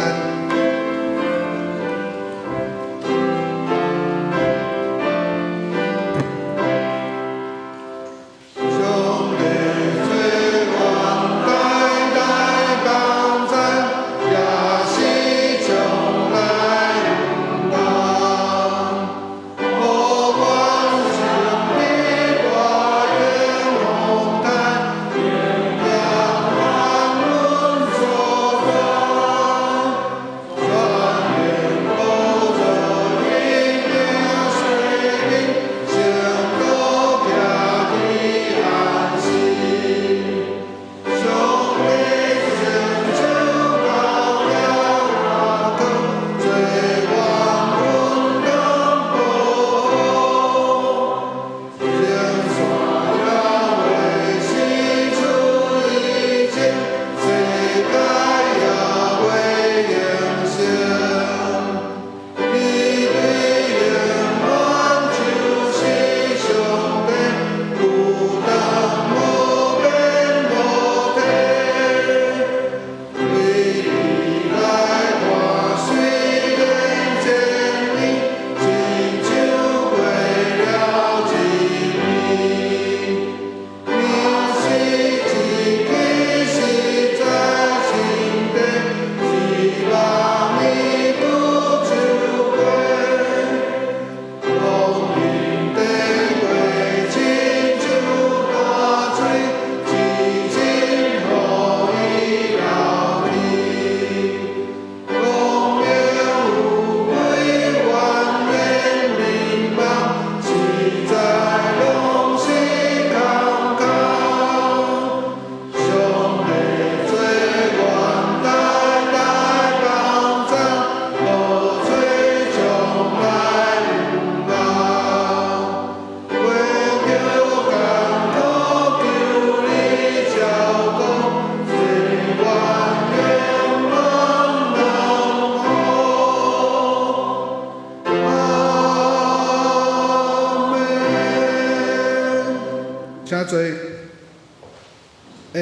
上帝做阮大大帮赞。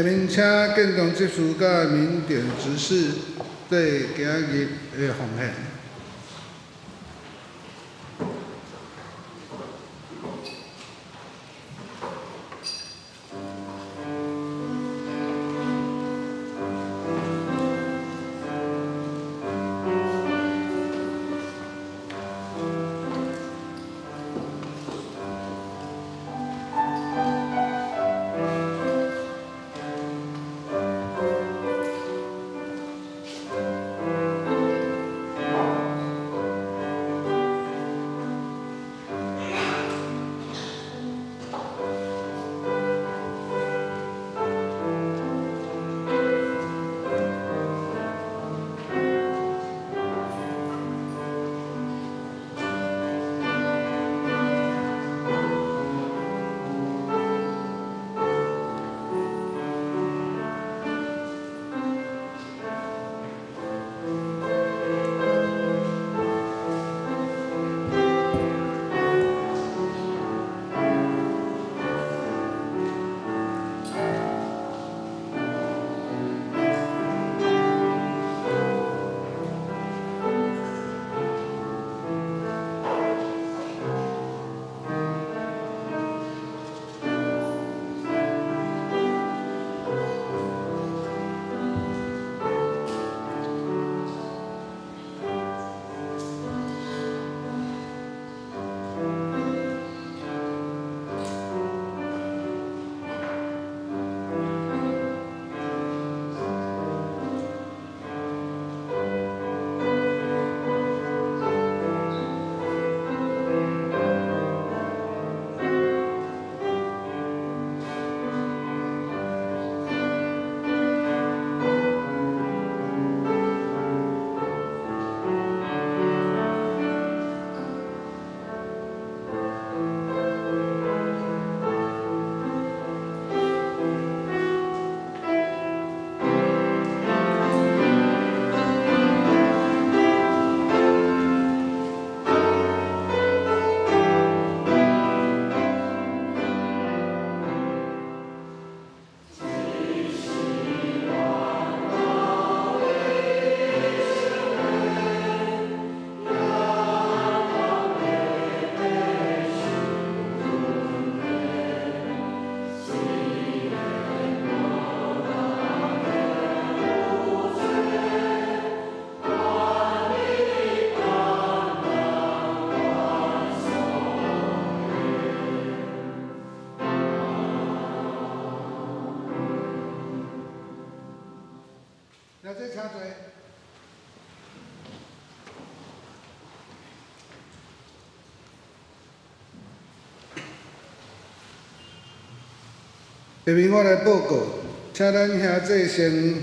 面请建筑执事甲民电执事做今日的奉献。了解，请坐。下面我来报告，请咱兄弟先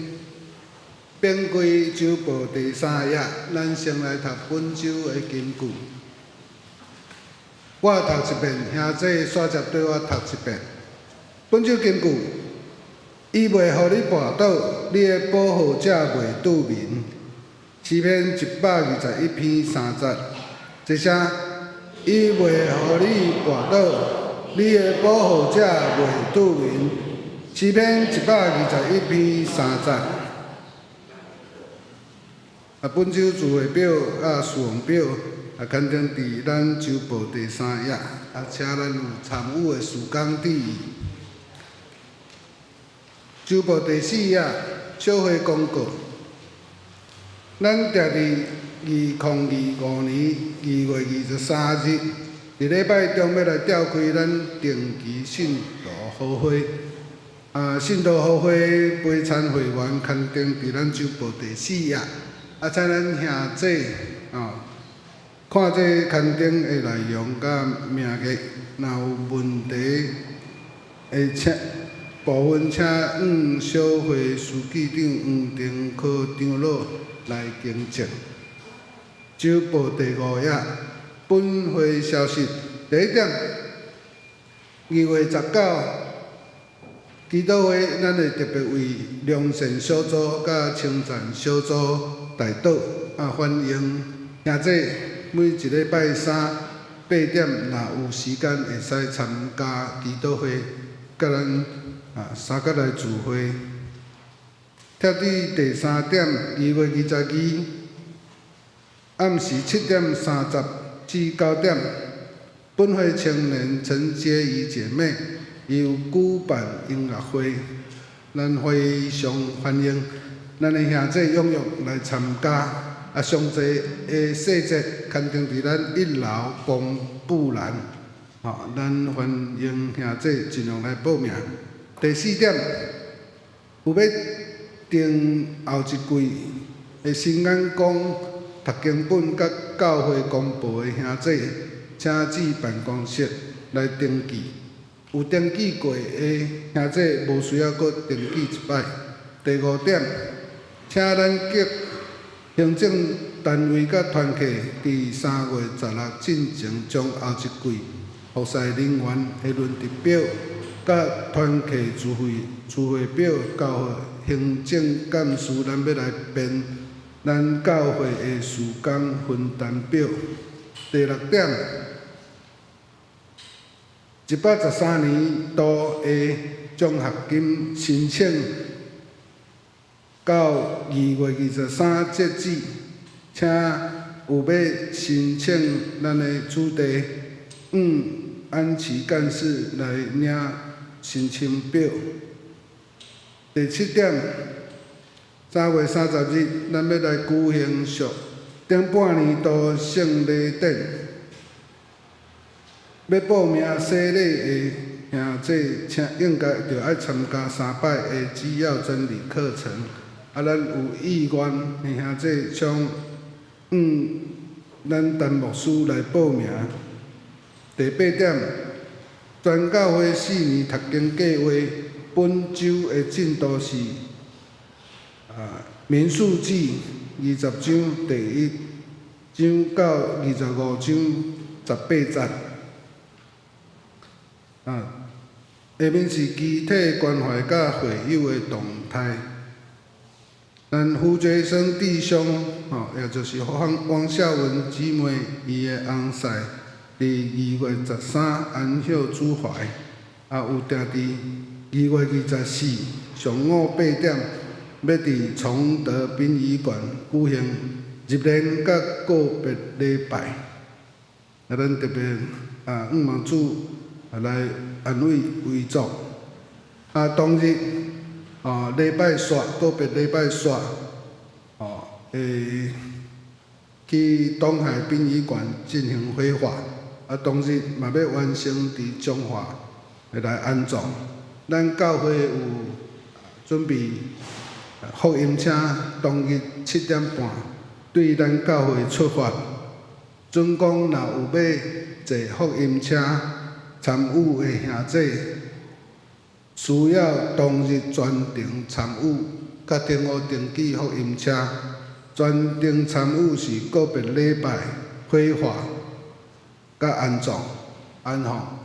编开《周报》第3页，咱先来读本周的金句。我读一遍，兄弟续接对我读一遍。本周金句：伊袂互你绊倒，你的保护者袂拄眠。诗篇121篇3节。一声，伊袂互你绊倒，你的保护者袂拄眠。诗篇121篇3节。本周词汇表事项表刊登伫咱周报第3页，请咱有参与的时间注意。周报第4页小会公告，咱定伫2025年2月23日，伫礼拜中要来召开咱定期信徒好会。信徒好会陪餐会员刊登伫咱周报第4页，请咱兄弟看这刊登的内容甲名额，若有问题会部分请小会书记长黄定科长老来更正。周报第5页本会消息，第1点，2月19，基督会咱会特别为良善小组甲称赞小组代祷，欢迎兄弟每一礼拜三8点，若有时间会使参加基督会，甲咱三甲来聚会。贴伫第3点，2月22暗时7点30至9点，本会青年陈洁仪姐妹有举办音乐会，咱非常欢迎咱的兄弟踊跃来参加。上侪的细节刊登伫咱1楼公布栏，咱欢迎兄弟尽量来报名。第4点，有要订后一季的新眼光读经本甲教会公布的兄弟，请至办公室来登记。有登记过的兄弟，无需要搁登记一摆。第5点，请咱各行政单位甲团体伫3月16进前，将后一季服侍人员的轮值表甲团体聚会表交予行政干事，咱要来编咱教会的事工分担表。第6点，113年度的奖学金申请到2月23截止，请有要申请咱的主题安琪干事来领申请表。第7点，3月30日，咱要来举行顶半年度圣礼典。要报名洗礼的兄弟，请应该着爱参加3摆的基要真理课程。咱有意愿的兄弟，从咱陈牧师来报名。第8点，全教会4年读经计划，本周的进度是民数记20章第1章到25章18节。下面是集体关怀甲会友的动态。咱胡杰生弟兄，也就是王孝文姊妹，伊的翁婿，伫2月13安享主怀，有定伫2月24上午8点，要伫崇德殡仪馆举行入殓甲告别礼拜。咱特别望主来安慰遗族。当日礼拜煞告别礼拜煞，会去东海殡仪馆进行火化。当日嘛要完成伫彰化来安葬。咱教会有准备福音车，当日7点半对咱教会出发。准讲若有要坐福音车参与的兄弟，需要当日全程参与，甲电话登记福音车。全程参与是告别礼拜、火化、甲安葬、安放。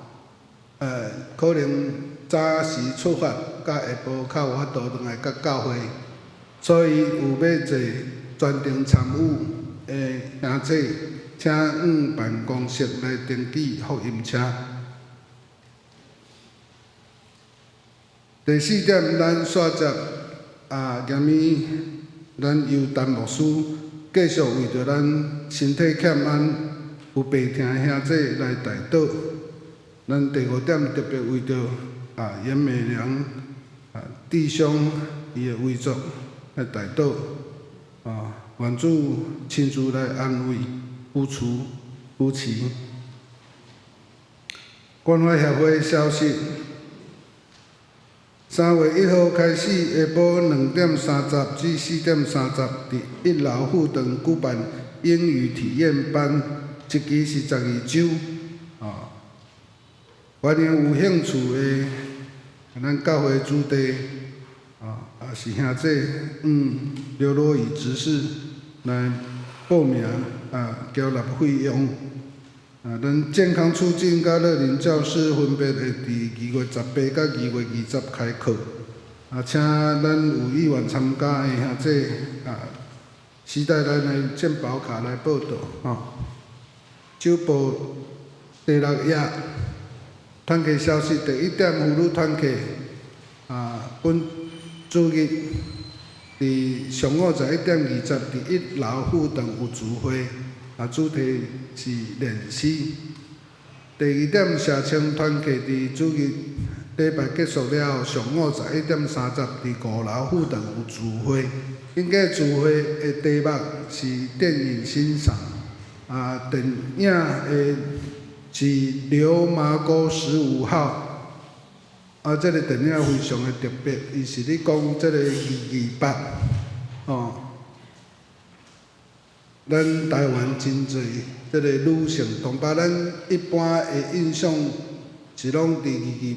可能早时出发，甲下晡较有法度转来甲教会，所以有要坐全程参与的兄弟，请办公室来登记福音车。第4点，咱续接严咪咱由陈牧师继续为着咱身体欠安、有病痛的兄弟来代祷。咱第5点特别为着严美良弟兄伊的遗族来代祷，愿主亲自来安慰、扶持。关怀协会消息，3月1号开始，下晡2点30至4点30，伫1楼副堂举办英语体验班，一期是12周。欢迎有兴趣的咱教会子弟，也是兄弟，刘罗宇执事来报名，交纳费用。咱健康促进甲乐龄教室分别会伫2月18甲2月20开课，请咱有意愿参加的兄弟，期待咱的健保卡来报到。周报第6页，团契消息第1点，妇女团契本主日伫上午11:20伫1楼附堂有聚会，主题是练诗。第2点，社青团契伫主日礼拜结束了后，上午11:30伫5楼附堂有聚会。应该聚会的题目是电影欣赏，电影的是《流麻沟15号》，这个电影非常的特别，伊是咧讲这个228，咱台湾真侪这个女性同胞，咱一般的印象是拢伫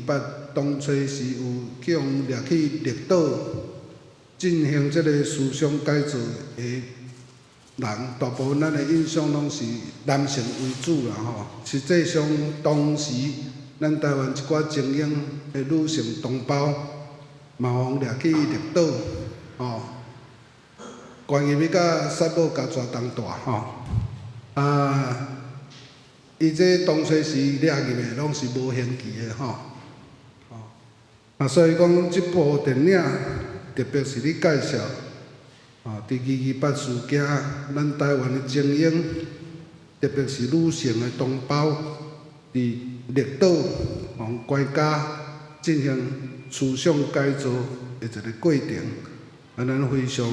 228当初是有去用掠去绿岛进行这个思想改造的人，大部分咱的印象拢是男性为主啦吼。实际上，当时咱台湾一寡精英的女性同胞，嘛互掠去绿岛吼。关于要甲杀母家蛇当大吼，伊这当初是掠入的，拢是无刑期的吼，所以讲即部电影特别是咧介绍，伫228事件，咱台湾的精英，特别是女性的同胞，伫绿岛互国家进行思想改造的一个过程。咱非常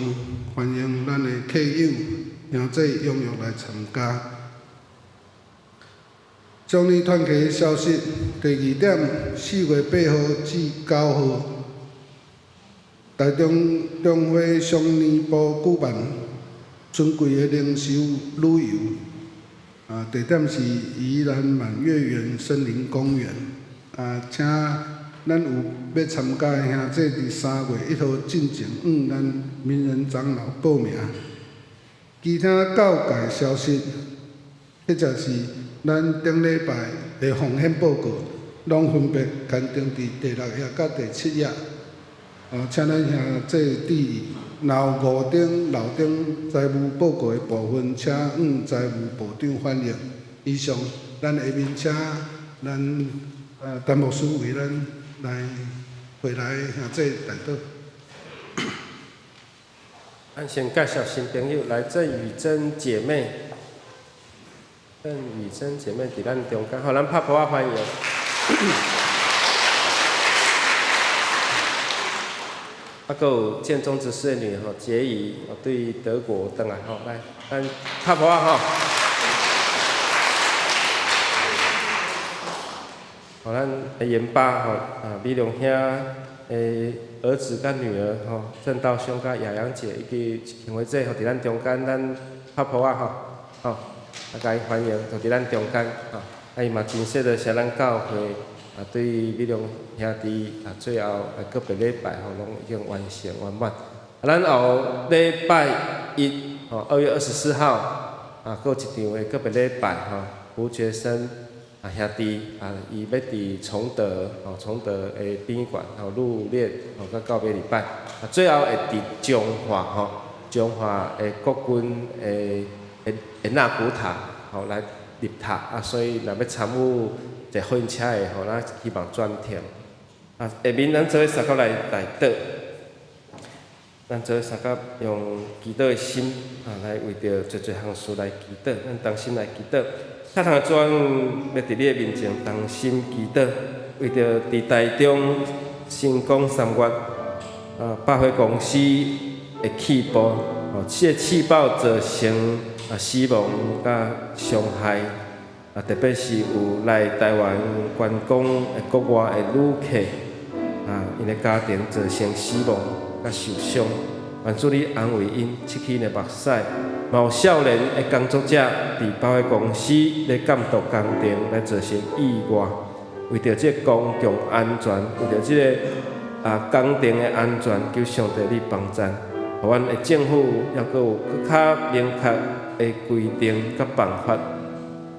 欢迎咱的客友兄弟踊跃来参加。将你团契的消息，第2点，4月8号至9号，台中华商年部举办春季的零售旅游，地点是宜兰满月园森林公园，请咱有要参加的兄弟伫3月1号进前向咱名人长老报名。其他教界消息，或者是咱顶礼拜的奉献报告，拢分别刊登伫第6页甲第7页。请咱兄弟注意，若有误顶、漏顶财务报告的部分，请向财务部长反映。以上，咱下面请咱陈牧师为咱来回来兄弟带祷。咱先介绍新朋友，来郑雨珍姐妹。郑雨珍姐妹伫咱中间，互咱拍鼓啊欢迎。还有建中执事的女儿杰怡，对德国回来吼，来，咱拍鼓啊吼。互咱严爸吼，美龙兄的儿子甲女儿吼，郑道兄甲雅阳姐以及庆辉姐，伫咱中间，咱拍鼓啊吼，甲伊欢迎，就伫咱中间伊嘛真惜的谢咱教会对美龙兄弟最后个别礼拜拢已经完成圆满。咱后礼拜一2月24号还有一场的个别礼拜胡觉生兄弟伊要伫崇德的殡仪馆入殓到告别礼拜，最后会伫彰化的国军的纳古塔来入塔所以若要参与坐火车的咱希望转跳。下面咱做三角来祷，咱做三角用祈祷的心来为着侪项事来祈祷，咱同心来祈祷。较通转要伫你的面前同心祈祷，为着伫台中成功3月百货公司的起步，这个气爆造成死亡甲伤害，特别是有来台湾观光的国外的旅客，因的家庭造成死亡甲受伤。愿主你安慰因失去的目屎，嘛有少年的工作者伫百货公司咧监督工程来造成意外，为着这公共安全，为着这个工程的安全，求上帝你帮赞，互阮的政府还佫有佫较明确的规定甲办法，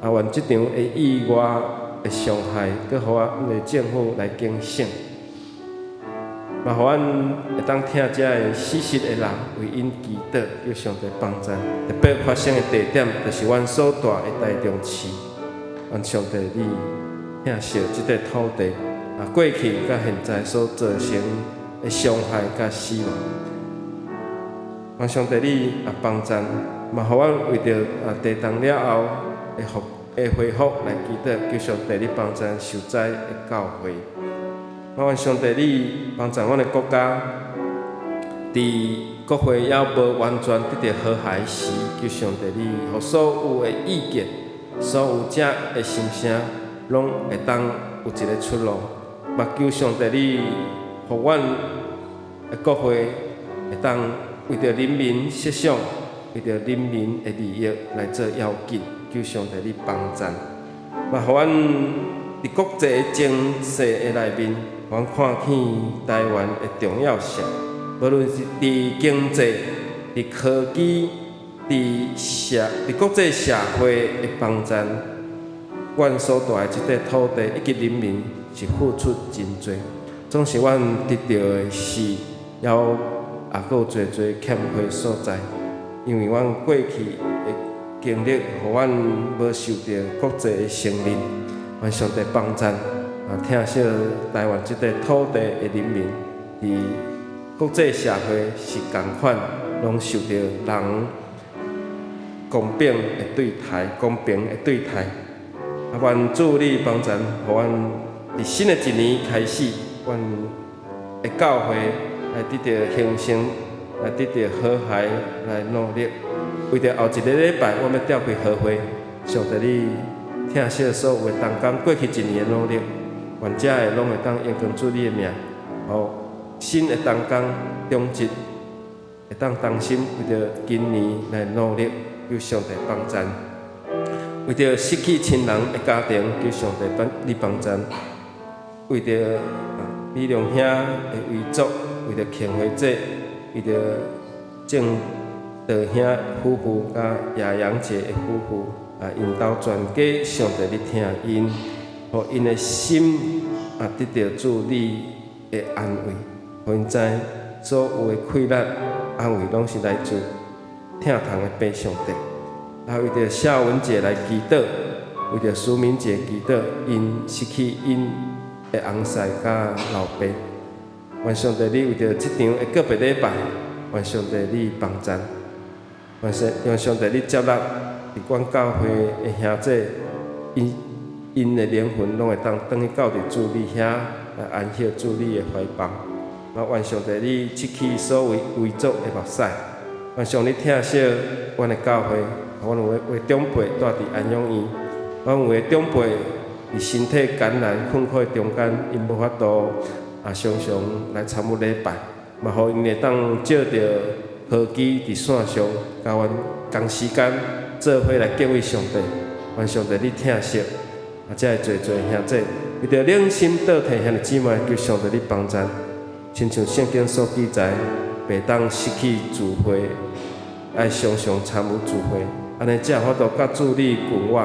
愿这场的意外的伤害，佫互阮的政府来警醒。嘛，互阮会当听遮个死失的人为因祈祷，求上帝帮赞。特别发生的地点，就是阮所住的台中市。愿上帝你听惜即块土地，过去甲现在所造成的伤害甲死亡。愿上帝你也帮助，嘛，互阮为着地动了后的恢复来祈祷，求上帝你帮助受灾的教会。我愿上帝你帮助阮的国家，伫国会还无完全得到和谐时，求上帝你，互所有的意见、所有者的心声，拢会当有一个出路。嘛，求上帝你，互阮的国会会当为着人民设想，为着人民的利益来做要紧。求上帝你帮助，嘛，互阮伫国际的情势的内面，互阮看见台湾的重要性。无论是伫经济、伫科技、伫国际社会的帮助，阮所住的即块土地以及人民是付出真多，总是阮得到的是也佫有侪欠缺所在，因为阮过去的经历，互阮无受到国际的承认。愿上帝帮助，疼惜台湾即块土地的人民，伫国际社会是共款，拢受到人公平的对待，公平的对待。愿主你帮助，互阮伫新的一年开始，阮的教会来得到兴盛，来得到和谐，来努力。为着后一个礼拜，我们要召开和会，上帝你疼惜所有的同工过去一年的努力，愿遮的拢会当延光主你的名，互新的同工忠直，会当同心为着今年来努力，求上帝帮助。为着失去亲人的家庭，求上帝你帮助。为着美良兄的遗族，为着庆回节，为着正道兄夫妇甲叶阳姐的夫妇，因兜全家上帝你听因，互因的心得到主你的安慰，互因知所有的快乐安慰拢是来自疼痛的爸上帝。为着夏文姐来祈祷，为着苏敏姐祈祷，因失去因的翁婿甲老爸。愿上帝你为着即场的个别礼拜，愿上帝你帮助，愿上帝你接纳伫阮教会的兄弟，因的灵魂拢会当转去到伫主你遐来安息主你的怀抱。愿上帝你拭去所有遗族的目屎，愿上帝疼惜阮的教会。阮有的长辈住伫安养院，阮有的长辈伫身体艰难困苦中间，因无法度常常来参与礼拜，嘛，互因会当借着科技伫线上，甲阮同时间做伙来敬畏上帝。愿上帝你疼惜，才会做兄弟，为着领心倒替兄弟姊妹，求上帝你帮助。亲像圣经所记载，袂当失去聚会，爱常常参与聚会。安尼才有法度甲主你共我，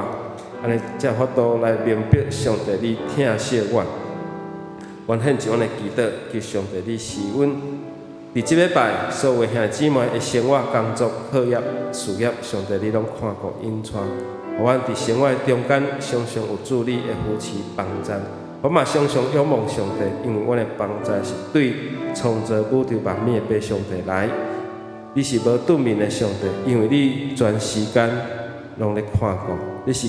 安尼才有法度来明白上帝你疼惜我。愿献上阮的祈祷，求上帝你赐阮伫即礼拜所有兄弟姊妹的生活、工作、课业、事业，上帝你拢看顾引带，互阮伫生活中间常常有主你的扶持帮助。我嘛常常仰望上帝，因为阮的帮助是对创造宇宙万物的爸上帝来。你是无对面的上帝，因为你全时间拢咧看顾。你是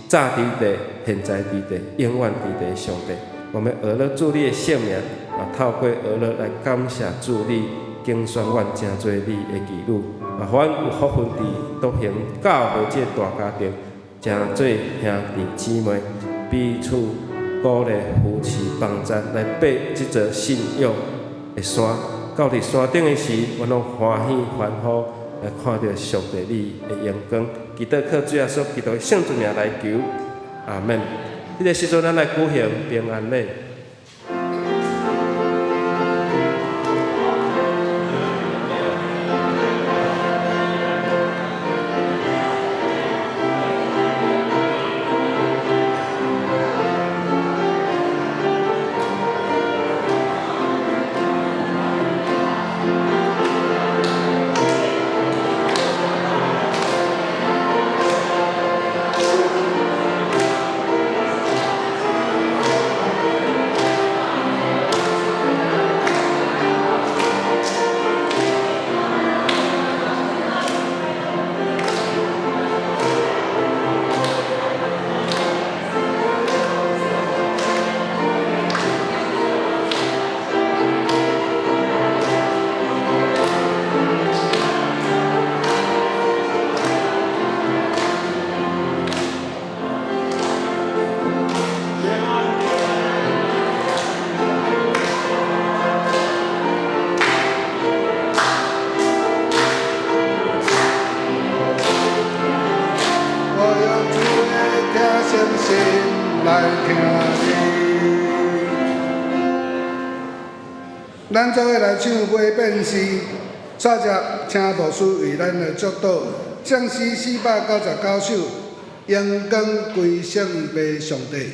早伫地、现在伫地、永远伫地的上帝。我们学了主你的圣名，也透过学了来感谢主你，敬宣阮真侪你的儿女，也互阮有福分伫独行教会这大家庭，真做兄弟姊妹，彼此鼓励、扶持、帮助，来爬即座信仰的山。到伫山顶的时，阮拢欢喜欢呼来看到上帝你的阳光。祈祷靠主耶稣基督的圣名来求，阿门。这个时阵，咱来举行平安礼。来听你。咱做伙来唱买变诗，插只请牧师为咱来祝祷。唱诗499首，阳光归圣父上帝。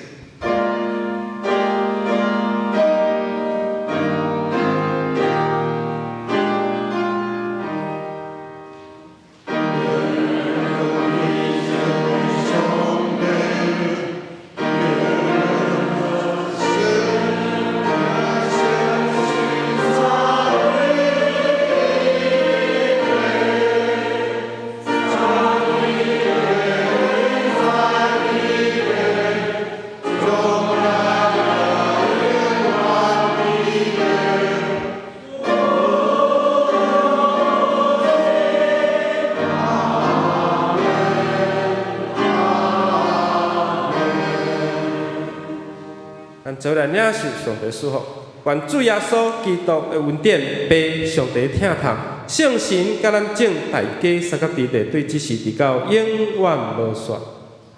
咱做来领受上帝祝福，愿主耶稣基督的恩典、被上帝疼痛、圣神甲咱整大家三个地地对这事直到永远无衰。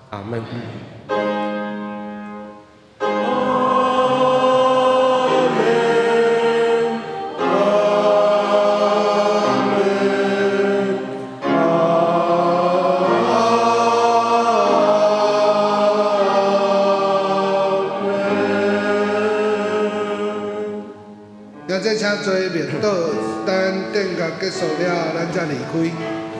阿门。现在请做面倒，等电甲结束了，咱才离开。